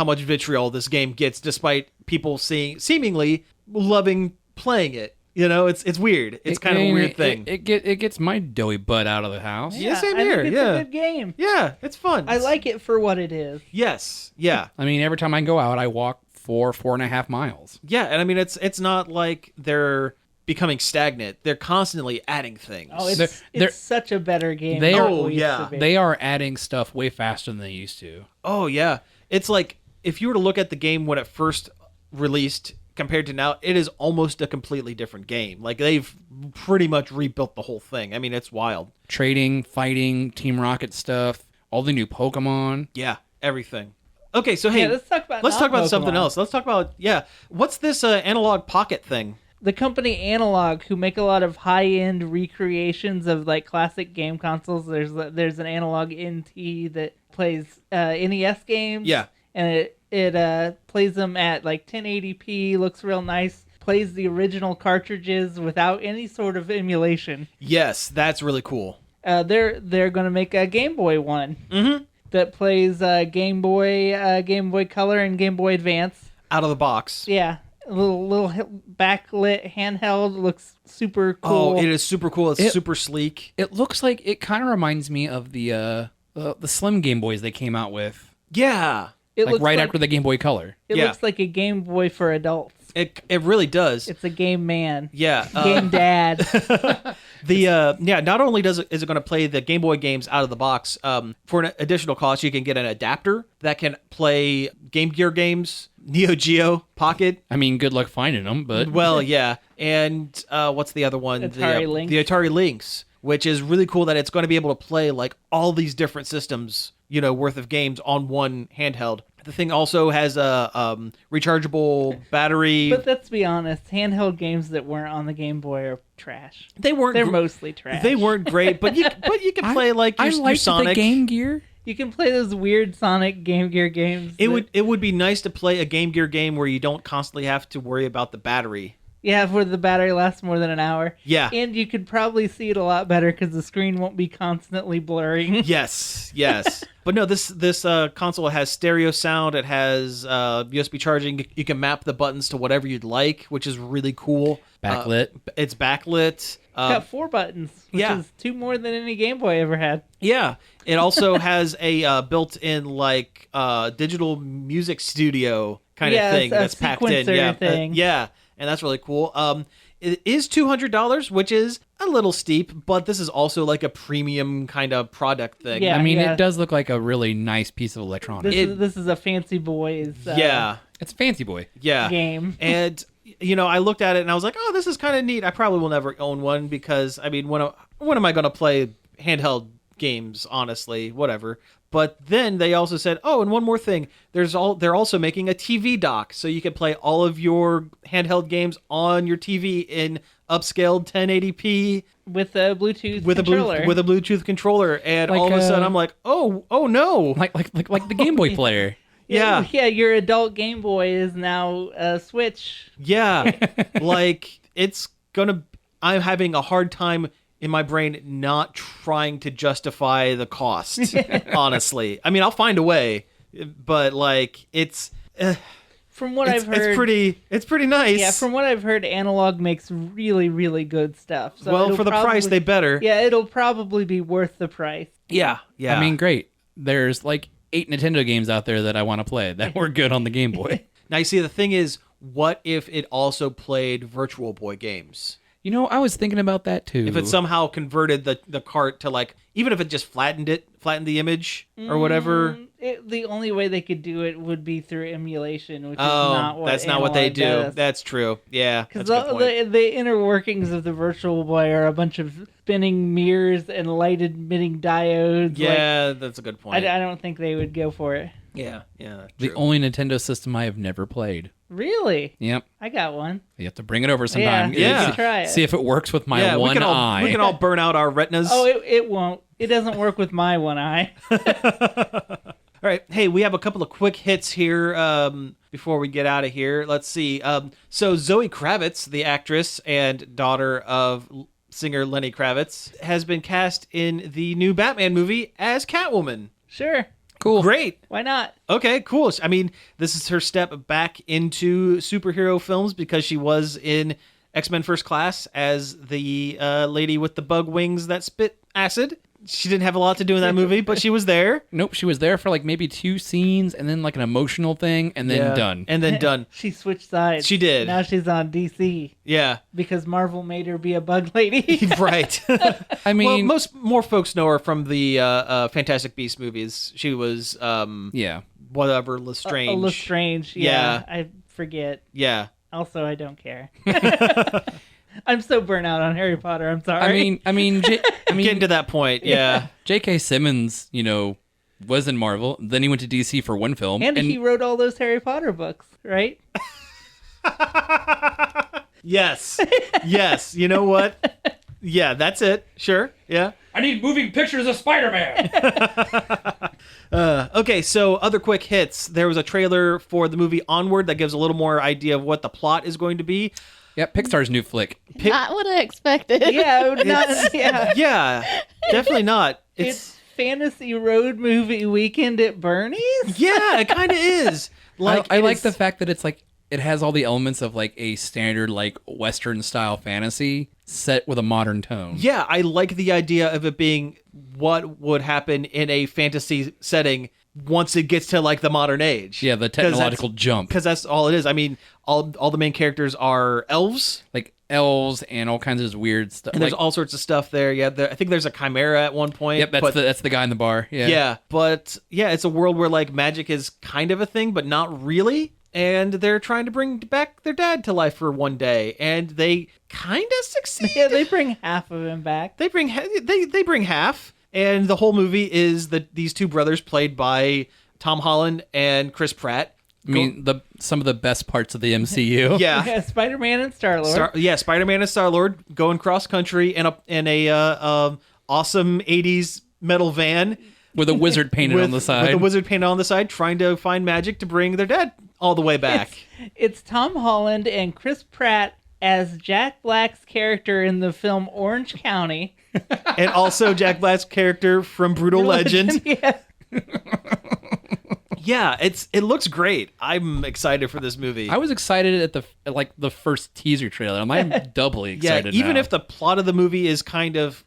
much vitriol this game gets, despite people seemingly loving playing it. It's weird. It's kind of a weird thing. It gets my doughy butt out of the house. Yeah, same here. I think it's a good game. Yeah, it's fun. I like it for what it is. Yes. Yeah. I mean, every time I go out, I walk 4.5 miles. Yeah, and I mean, it's not like they're becoming stagnant. They're constantly adding things. Oh, it's such a better game. They than are, it used to be. They are adding stuff way faster than they used to. Oh, yeah. It's like, if you were to look at the game when it first released compared to now, it is almost a completely different game. Like, they've pretty much rebuilt the whole thing. I mean, it's wild. Trading, fighting, Team Rocket stuff, all the new Pokemon. Yeah, everything. Okay, so hey, let's talk about something else. Let's talk about, what's this Analog Pocket thing? The company Analog, who make a lot of high-end recreations of like classic game consoles. There's an Analog NT that plays NES games. Yeah. And it plays them at like 1080p, looks real nice, plays the original cartridges without any sort of emulation. Yes, that's really cool. They're going to make a Game Boy one that plays Game Boy Color and Game Boy Advance. Out of the box. Yeah. A little backlit handheld, looks super cool. Oh, it is super cool. It's super sleek. It looks like, it kind of reminds me of the Slim Game Boys they came out with. Yeah. It like looks right after the Game Boy Color. It looks like a Game Boy for adults. It really does. It's a game man. Yeah. Game dad. Not only is it going to play the Game Boy games out of the box, for an additional cost, you can get an adapter that can play Game Gear games, Neo Geo Pocket. I mean, good luck finding them, but... Well, yeah. And what's the other one? Atari Lynx. The Atari Lynx, which is really cool that it's going to be able to play like all these different systems, worth of games on one handheld. The thing also has a rechargeable battery. But let's be honest, handheld games that weren't on the Game Boy are trash. They weren't. They're mostly trash. They weren't great, but you can play like your Sonic. The Game Gear. You can play those weird Sonic Game Gear games. It would be nice to play a Game Gear game where you don't constantly have to worry about the battery. Yeah, where the battery lasts more than an hour. Yeah. And you could probably see it a lot better because the screen won't be constantly blurring. Yes. But no, this console has stereo sound. It has USB charging. You can map the buttons to whatever you'd like, which is really cool. Backlit. It's backlit. It's got 4 buttons, which is 2 more than any Game Boy ever had. Yeah. It also has a built-in like digital music studio kind of thing that's packed in. Thing. And that's really cool. It is $200, which is a little steep, but this is also like a premium kind of product thing. Yeah, I mean, it does look like a really nice piece of electronics. This is a fancy boys. It's a fancy boy. Game. And I looked at it and I was like, oh, this is kind of neat. I probably will never own one because I mean, when am I going to play handheld games? Honestly, whatever. But then they also said, oh, and one more thing. They're also making a TV dock, so you can play all of your handheld games on your TV in upscaled 1080p with a Bluetooth controller. With a Bluetooth controller, and like, all of a sudden I'm like, oh no, like the Game Boy player. Yeah, your adult Game Boy is now a Switch. Yeah, like I'm having a hard time in my brain not trying to justify the cost, honestly. I mean, I'll find a way, but like it's from what I've heard, it's pretty nice. Yeah, from what I've heard, Analog makes really, really good stuff. So well, for the price, they better. Yeah, it'll probably be worth the price. Yeah. I mean, great. There's like 8 Nintendo games out there that I want to play that were good on the Game Boy. Now, you see, the thing is, what if it also played Virtual Boy games? I was thinking about that too. If it somehow converted the cart to like, even if it just flattened the image or whatever. The only way they could do it would be through emulation, which is not what they do. Does. That's true. Yeah, because the inner workings of the Virtual Boy are a bunch of spinning mirrors and light emitting diodes. Yeah, that's a good point. I don't think they would go for it. Yeah. The True. only Nintendo system I have never played. Really? Yep. I got one. You have to bring it over sometime. Yeah, you can try it. See if it works with my we one can all, eye. We can all burn out our retinas. Oh, it won't. It doesn't work with my one eye. All right. Hey, we have a couple of quick hits here before we get out of here. Let's see. So Zoe Kravitz, the actress and daughter of singer Lenny Kravitz, has been cast in the new Batman movie as Catwoman. Sure. Cool. Great. Why not? Okay, cool. I mean, this is her step back into superhero films because she was in X-Men First Class as the lady with the bug wings that spit acid. She didn't have a lot to do in that movie, but she was there. Nope, she was there for like maybe 2 scenes and then like an emotional thing and then done. And then done. She switched sides. She did. Now she's on DC Yeah. because Marvel made her be a bug lady. Right. I mean, well, more folks know her from the Fantastic Beasts movies. She was yeah. whatever Lestrange. Lestrange. Yeah, I forget. Yeah. Also, I don't care. I'm so burnt out on Harry Potter. I'm sorry. I mean, Getting to that point. Yeah. J.K. Simmons, was in Marvel. Then he went to DC for one film, and he wrote all those Harry Potter books, right? Yes. Yes. You know what? Yeah, that's it. Sure. Yeah. I need moving pictures of Spider-Man. Okay, so other quick hits. There was a trailer for the movie Onward that gives a little more idea of what the plot is going to be. Yeah, Pixar's new flick. Not what I expected. Yeah, yeah. Yeah, definitely not. It's Fantasy Road Movie Weekend at Bernie's. Yeah, it kind of is. I like the fact that it's like it has all the elements of like a standard like Western style fantasy set with a modern tone. Yeah, I like the idea of it being what would happen in a fantasy setting once it gets to like the modern age. Yeah, the technological jump. Because that's all it is. I mean, all the main characters are elves. Like elves and all kinds of weird stuff. And there's all sorts of stuff there. Yeah, I think there's a chimera at one point. Yep, that's the guy in the bar. Yeah. Yeah, but yeah, it's a world where like magic is kind of a thing, but not really. And they're trying to bring back their dad to life for one day, and they kind of succeed. Yeah, they bring half of him back. They bring half, and the whole movie is these two brothers played by Tom Holland and Chris Pratt. I mean, some of the best parts of the MCU. Yeah, Spider-Man and Star-Lord. Spider-Man and Star-Lord going cross country in a awesome 80s metal van with a wizard painted on the side. With a wizard painted on the side, trying to find magic to bring their dad all the way back. It's Tom Holland and Chris Pratt as Jack Black's character in the film Orange County. And also Jack Black's character from Brutal Legend. Yeah. Yeah, it looks great. I'm excited for this movie. I was excited at the first teaser trailer. I'm doubly excited. Even now. if the plot of the movie is kind of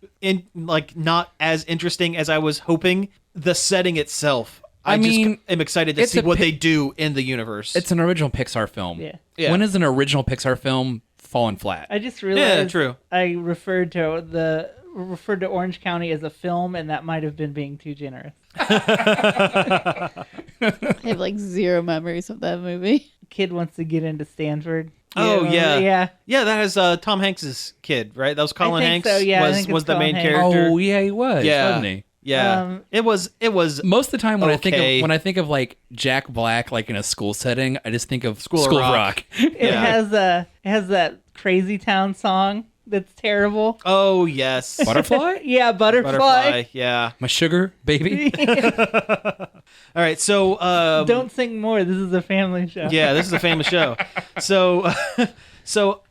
not as interesting as I was hoping, the setting itself, I am excited to see what they do in the universe. It's an original Pixar film. Yeah. When is an original Pixar film fallen flat? I just realized true. I referred to Orange County as a film, and that might have been being too generous. I have like zero memories of that movie. Kid wants to get into Stanford. Yeah. That has Tom Hanks's kid, right? That was Colin Hanks. So, yeah, I think was it's the Colin main Hanks. character. Oh yeah, he was. Yeah. Wasn't he? Yeah, it was. Most of the time when okay. I think of like Jack Black, like in a school setting, I just think of School of Rock. It has that Crazy Town song that's terrible. Oh yes, Butterfly. Yeah, Butterfly. Yeah, My sugar baby. all right. So Don't sing more. This is a family show. yeah, this is a famous show. So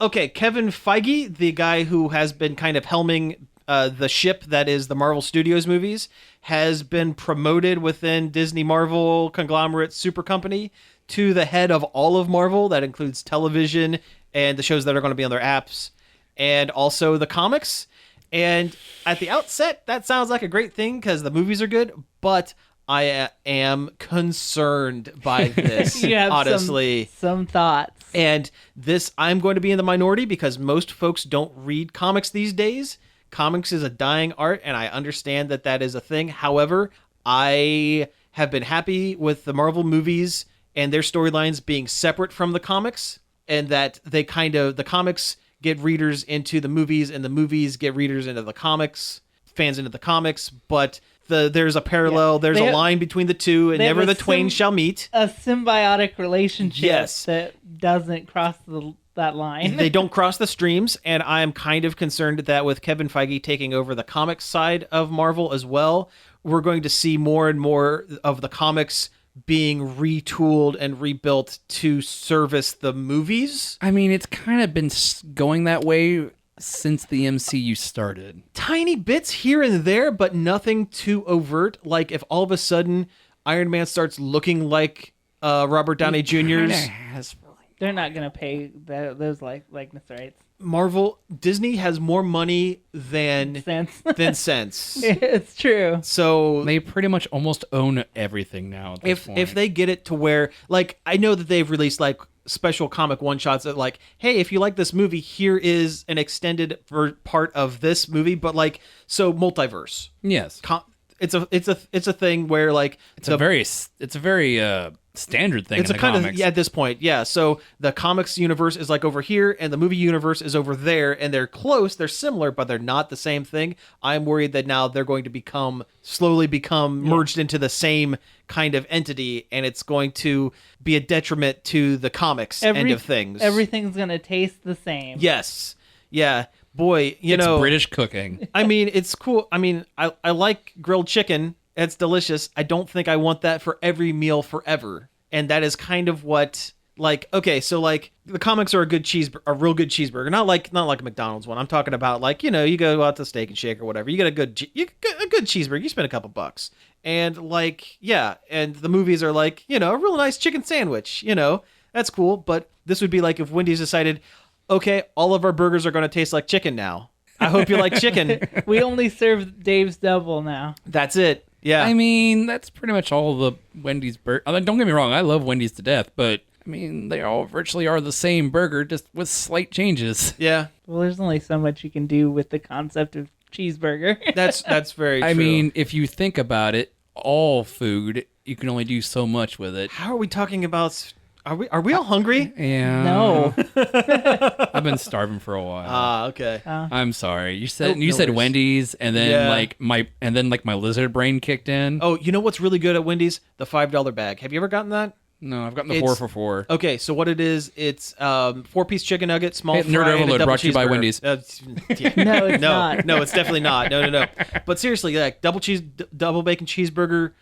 okay, Kevin Feige, the guy who has been kind of helming the ship that is the Marvel Studios movies, has been promoted within Disney Marvel conglomerate super company to the head of all of Marvel. That includes television and the shows that are going to be on their apps, and also the comics. And at the outset, that sounds like a great thing because the movies are good, but I am concerned by this, You have honestly. some thoughts. And this, I'm going to be in the minority because most folks don't read comics these days. Comics is a dying art, and I understand that is a thing. However, I have been happy with the Marvel movies and their storylines being separate from the comics, and that the comics get readers into the movies, and the movies get readers into the comics, fans into the comics. But there's a parallel, there's They a have- line between the two, and they have never a the twain shall meet. A symbiotic relationship Yes. that doesn't cross that line. They don't cross the streams, and I am kind of concerned that with Kevin Feige taking over the comics side of Marvel as well, we're going to see more and more of the comics being retooled and rebuilt to service the movies. I mean, it's kind of been going that way since the MCU started. Tiny bits here and there, but nothing too overt. Like if all of a sudden Iron Man starts looking like Robert Downey Jr.'s. They're not going to pay those likeness rights. Disney has more money than Sense. sense. It's true. So They pretty much almost own everything now at this point. if they get it to where, like, I know that they've released like special comic one-shots that like, hey, if you like this movie, here is an extended part of this movie, but like, so multiverse. Yes. It's a thing where like It's a very standard thing it's in a the kind comics. of at this point, yeah. So the comics universe is like over here, and the movie universe is over there, and they're close, they're similar, but they're not the same thing. I'm worried that now they're going to slowly become merged into the same kind of entity, and it's going to be a detriment to the comics end of things. Everything's going to taste the same. Yes, yeah, boy, It's British cooking. I mean, it's cool. I mean, I like grilled chicken. It's delicious. I don't think I want that for every meal forever. And that is kind of what, like, okay, so like the comics are a real good cheeseburger. Not like a McDonald's one. I'm talking about like, you go out to Steak and Shake or whatever. You get a good cheeseburger. You spend a couple bucks. And like, yeah. And the movies are like, a real nice chicken sandwich, that's cool. But this would be like if Wendy's decided, okay, all of our burgers are going to taste like chicken now. I hope you like chicken. We only serve Dave's Double now. That's it. Yeah. I mean, that's pretty much all the Wendy's burger. I mean, don't get me wrong, I love Wendy's to death, but I mean, they all virtually are the same burger, just with slight changes. Yeah. Well, there's only so much you can do with the concept of cheeseburger. That's very true. I mean, if you think about it, all food, you can only do so much with it. how are we talking about? Are we all hungry? Yeah. No. I've been starving for a while. Ah, okay. I'm sorry. You said no worries. Wendy's, and then Yeah. my lizard brain kicked in. Oh, you know what's really good at Wendy's? The $5 bag. Have you ever gotten that? No, I've gotten the It's- 4 for $4. Okay, so what it is, it's 4-piece chicken nugget, small Hey, fry, Nerd and a Overload double brought to you by cheeseburger. Wendy's. Yeah. No, it's not. No, it's definitely not. No. But seriously, like double bacon cheeseburger,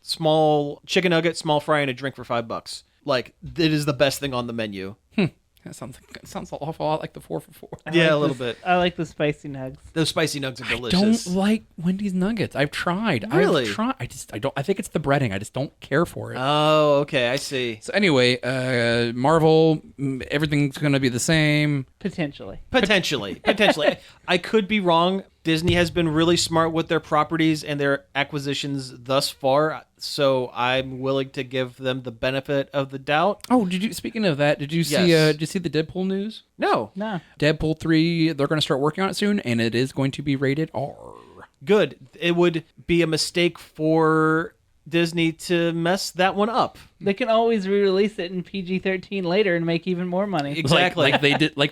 small chicken nugget, small fry, and a drink for $5. Like, it is the best thing on the menu. That sounds an awful lot like the 4 for $4. Yeah, a little bit. I like the spicy nugs. Those spicy nugs are I delicious. don't like Wendy's nuggets. I've tried. Really? I don't. I think it's the breading. I just don't care for it. Oh, okay, I see. So anyway, Marvel, everything's gonna be the same. Potentially. Potentially. I could be wrong. Disney has been really smart with their properties and their acquisitions thus far, so I'm willing to give them the benefit of the doubt. Oh, speaking of that, did you see? Yes. Did you see the Deadpool news? No. No. Deadpool 3, they're going to start working on it soon, and it is going to be rated R. Good. It would be a mistake for Disney to mess that one up. They can always re-release it in PG-13 later and make even more money. Exactly. Like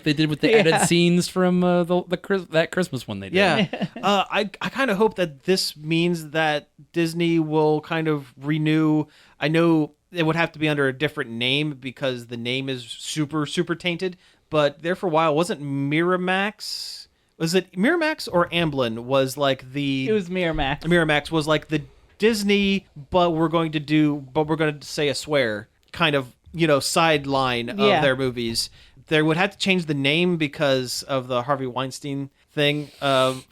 they did with the edit scenes from that Christmas one they did. Yeah. I kind of hope that this means that Disney will kind of renew. I know it would have to be under a different name because the name is super, super tainted. But there for a while, wasn't Miramax? Was it Miramax or Amblin was like the... It was Miramax. Miramax was like the Disney, but we're going to say a swear kind of, sideline of Yeah. their movies. They would have to change the name because of the Harvey Weinstein thing,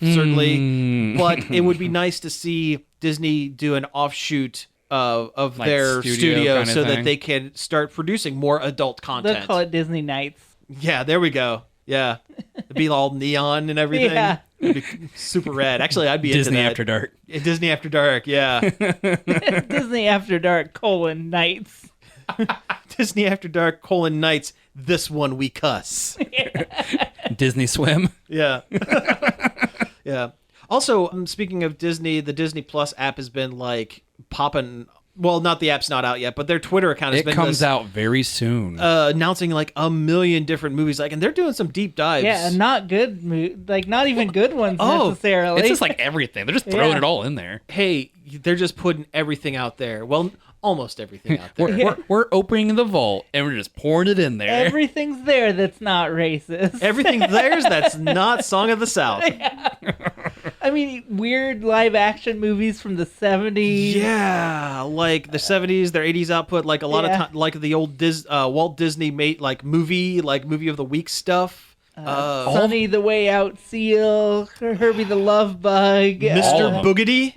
certainly. But it would be nice to see Disney do an offshoot of Like their studio kinda so that thing. they can start producing more adult content. They'll call it Disney Nights. Yeah, there we go. Yeah. It'd be all neon and everything. Yeah. It'd be super rad. Actually, I'd be Disney into that. After Dark. Disney After Dark, yeah. Disney After Dark, Nights. Disney After Dark, Nights. This one we cuss. Disney Swim. Yeah. Yeah. Also, speaking of Disney, the Disney Plus app has been like popping well, not the app's not out yet, but their Twitter account has It been comes out very soon. announcing like a million different movies, like, and they're doing some deep dives. Yeah, and not good, like not even good ones necessarily. It's just like everything. They're just throwing it all in there. Hey, they're just putting everything out there. Well, almost everything out there. We're opening the vault and we're just pouring it in there. Everything's there that's not racist. Everything's theirs that's not Song of the South. I mean, weird live action movies from the 70s. Yeah, like the 70s, their 80s output, like a lot of time, like the old Walt Disney made like movie of the week stuff. Sonny the Way Out Seal, Herbie the Love Bug, Mr. Boogedy.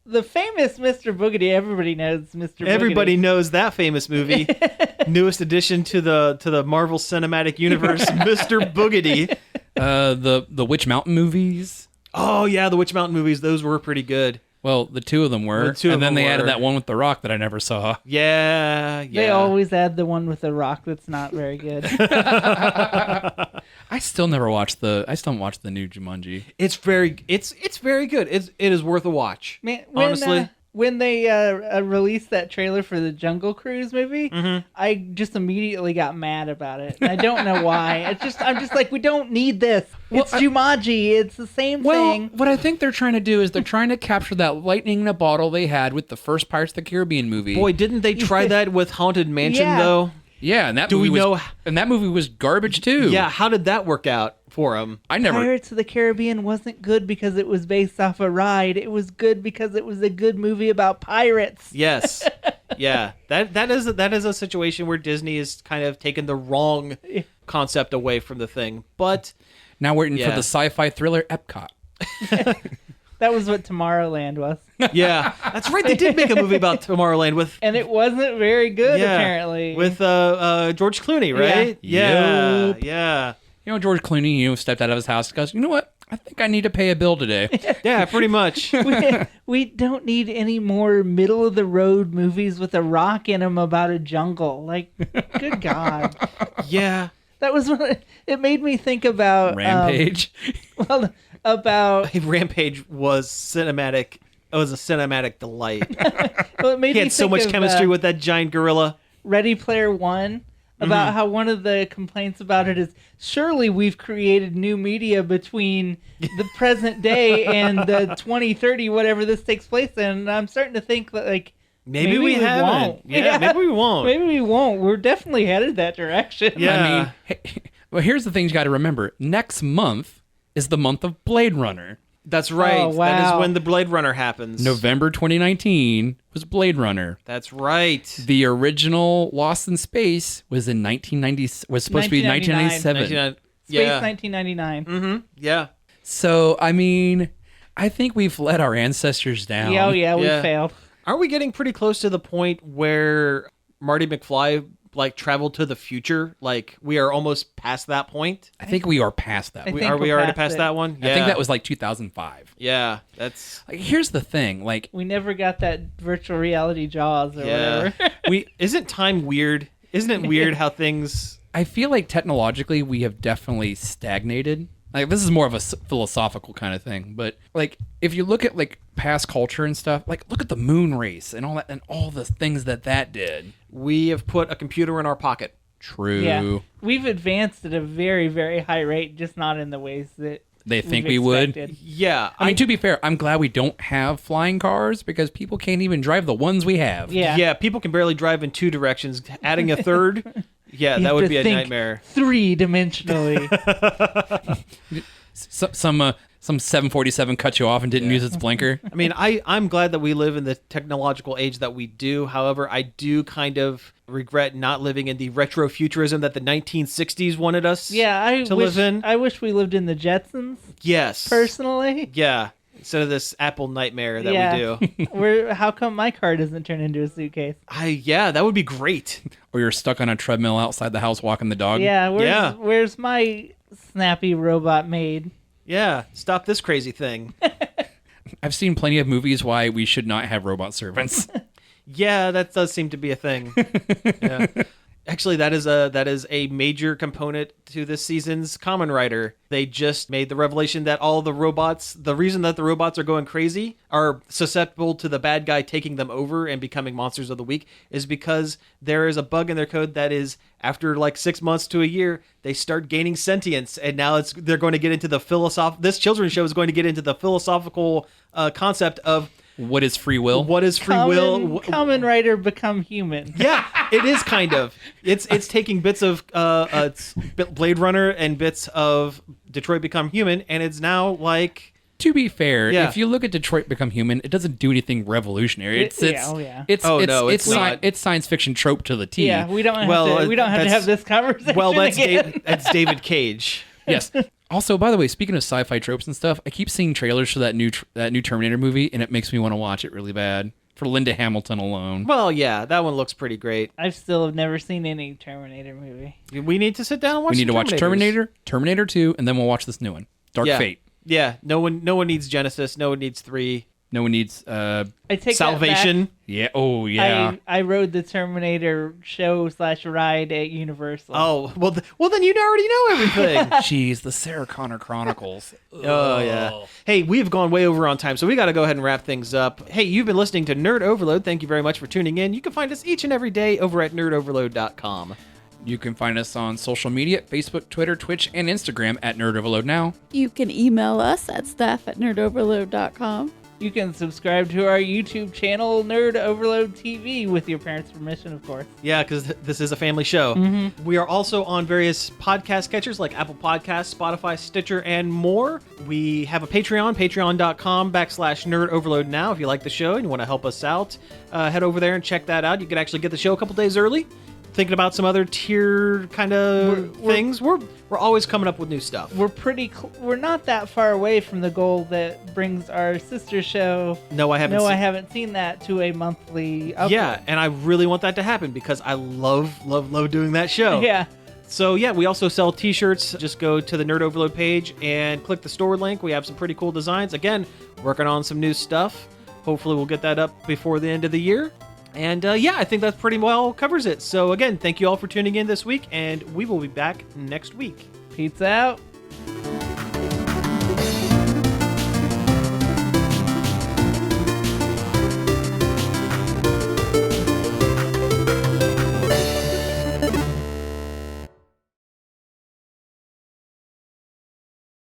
The famous Mr. Boogedy. Everybody knows Mr. Boogedy. Everybody knows that famous movie. Newest addition to the Marvel Cinematic Universe, Mr. Boogedy. The Witch Mountain movies. Oh yeah, the Witch Mountain movies. Those were pretty good. Well, the two of them were. And then they added that one with The Rock that I never saw. Yeah. They always add the one with the Rock that's not very good. I still haven't watched the new Jumanji. It's very good. It is worth a watch. Man, honestly. When they released that trailer for the Jungle Cruise movie, I just immediately got mad about it. And I don't know why. I'm just like, we don't need this. It's Jumanji. It's the same thing. What I think they're trying to do is they're trying to capture that lightning in a bottle they had with the first Pirates of the Caribbean movie. Boy, didn't they try that with Haunted Mansion though? Yeah, and that movie was garbage too. Yeah, how did that work out for them? Pirates of the Caribbean wasn't good because it was based off a ride. It was good because it was a good movie about pirates. Yes. Yeah. That is a situation where Disney is kind of taken the wrong concept away from the thing. But now we're waiting for the sci-fi thriller Epcot. That was what Tomorrowland was. Yeah, that's right. They did make a movie about Tomorrowland and it wasn't very good apparently. With George Clooney, right? Yeah. Yep. Yeah. You know, George Clooney, stepped out of his house and goes, you know what? I think I need to pay a bill today. Yeah, pretty much. we don't need any more middle of the road movies with a rock in them about a jungle. Like, good God. Yeah. That was what it made me think about. Rampage. Rampage was cinematic. It was a cinematic delight. Well, it made he had so much chemistry with that giant gorilla. Ready Player One. About how one of the complaints about it is, surely we've created new media between the present day and the 2030, whatever this takes place in. And I'm starting to think that, like, maybe we haven't. Won't. Yeah, maybe we won't. Maybe we won't. We're definitely headed that direction. Yeah. I mean, well, here's the thing you got to remember. Next month is the month of Blade Runner. That's right. Oh, wow. That is when the Blade Runner happens. November 2019 was Blade Runner. That's right. The original Lost in Space was in 1990. Was supposed to be 1997. Space 1999. Mm-hmm. Yeah. So I mean, I think we've let our ancestors down. Yeah, we failed. Aren't we getting pretty close to the point where Marty McFly traveled to the future? Like, we are almost past that point. I think we are past that. Are we already past that one? Yeah. I think that was 2005. Yeah, that's. Here's the thing. We never got that virtual reality Jaws or whatever. Isn't time weird? Isn't it weird how things? I feel like technologically we have definitely stagnated. This is more of a philosophical kind of thing, but if you look at past culture and stuff, look at the moon race and all that and all the things that did. We have put a computer in our pocket. True. Yeah. We've advanced at a very, very high rate, just not in the ways that they think we would. Yeah. I mean, to be fair, I'm glad we don't have flying cars because people can't even drive the ones we have. Yeah, people can barely drive in two directions. Adding a third, that would be a nightmare. 3-dimensionally. Some 747 cut you off and didn't use its blinker. I mean, I'm glad that we live in the technological age that we do. However, I do kind of regret not living in the retrofuturism that the 1960s wanted us to live in. I wish we lived in the Jetsons. Yes. Personally. Yeah. Instead of this Apple nightmare that we do. How come my car doesn't turn into a suitcase? That would be great. Or you're stuck on a treadmill outside the house walking the dog. Yeah, where's my snappy robot maid? Yeah, stop this crazy thing. I've seen plenty of movies why we should not have robot servants. Yeah, that does seem to be a thing. Yeah. Actually, that is a major component to this season's Kamen Rider. They just made the revelation that all the robots, the reason that the robots are going crazy, are susceptible to the bad guy taking them over and becoming monsters of the week, is because there is a bug in their code that is, after like 6 months to a year, they start gaining sentience, and now they're going to get into the this children's show is going to get into the philosophical concept of what is free will? What is free will? Kamen Rider become human. Yeah, it is kind of. It's taking bits of Blade Runner and bits of Detroit Become Human, and it's now like. To be fair, Yeah. if you look at Detroit Become Human, it doesn't do anything revolutionary. It's science fiction trope to the T. Yeah, we don't have to have this conversation. Well, that's again. that's David Cage. Yes. Also, by the way, speaking of sci-fi tropes and stuff, I keep seeing trailers for that new Terminator movie, and it makes me want to watch it really bad for Linda Hamilton alone. Well, yeah, that one looks pretty great. I still have never seen any Terminator movie. We need to sit down and watch. We need to watch Terminators. Terminator 2, and then we'll watch this new one, Dark Fate. Yeah, no one needs Genesis. No one needs 3. No one needs I take Salvation. That back. Yeah. Oh, yeah. I rode the Terminator show / ride at Universal. Oh, well, then you already know everything. Jeez, the Sarah Connor Chronicles. Oh, yeah. Hey, we've gone way over on time, so we got to go ahead and wrap things up. Hey, you've been listening to Nerd Overload. Thank you very much for tuning in. You can find us each and every day over at nerdoverload.com. You can find us on social media, Facebook, Twitter, Twitch, and Instagram at Nerd Overload Now. You can email us at staff@nerdoverload.com. You can subscribe to our YouTube channel, Nerd Overload TV, with your parents' permission, of course. Yeah, because this is a family show. Mm-hmm. We are also on various podcast catchers like Apple Podcasts, Spotify, Stitcher, and more. We have a Patreon, patreon.com/Nerd Overload Now. If you like the show and you want to help us out, head over there and check that out. You can actually get the show a couple days early. Thinking about some other tier kind of things. We're always coming up with new stuff. We're not that far away from the goal that brings our sister show. No, I haven't seen that to a monthly upload. Yeah, and I really want that to happen because I love doing that show. Yeah. So yeah, we also sell t-shirts. Just go to the Nerd Overload page and click the store link. We have some pretty cool designs. Again, working on some new stuff. Hopefully we'll get that up before the end of the year. And I think that pretty well covers it. So again, thank you all for tuning in this week, and we will be back next week. Peace out.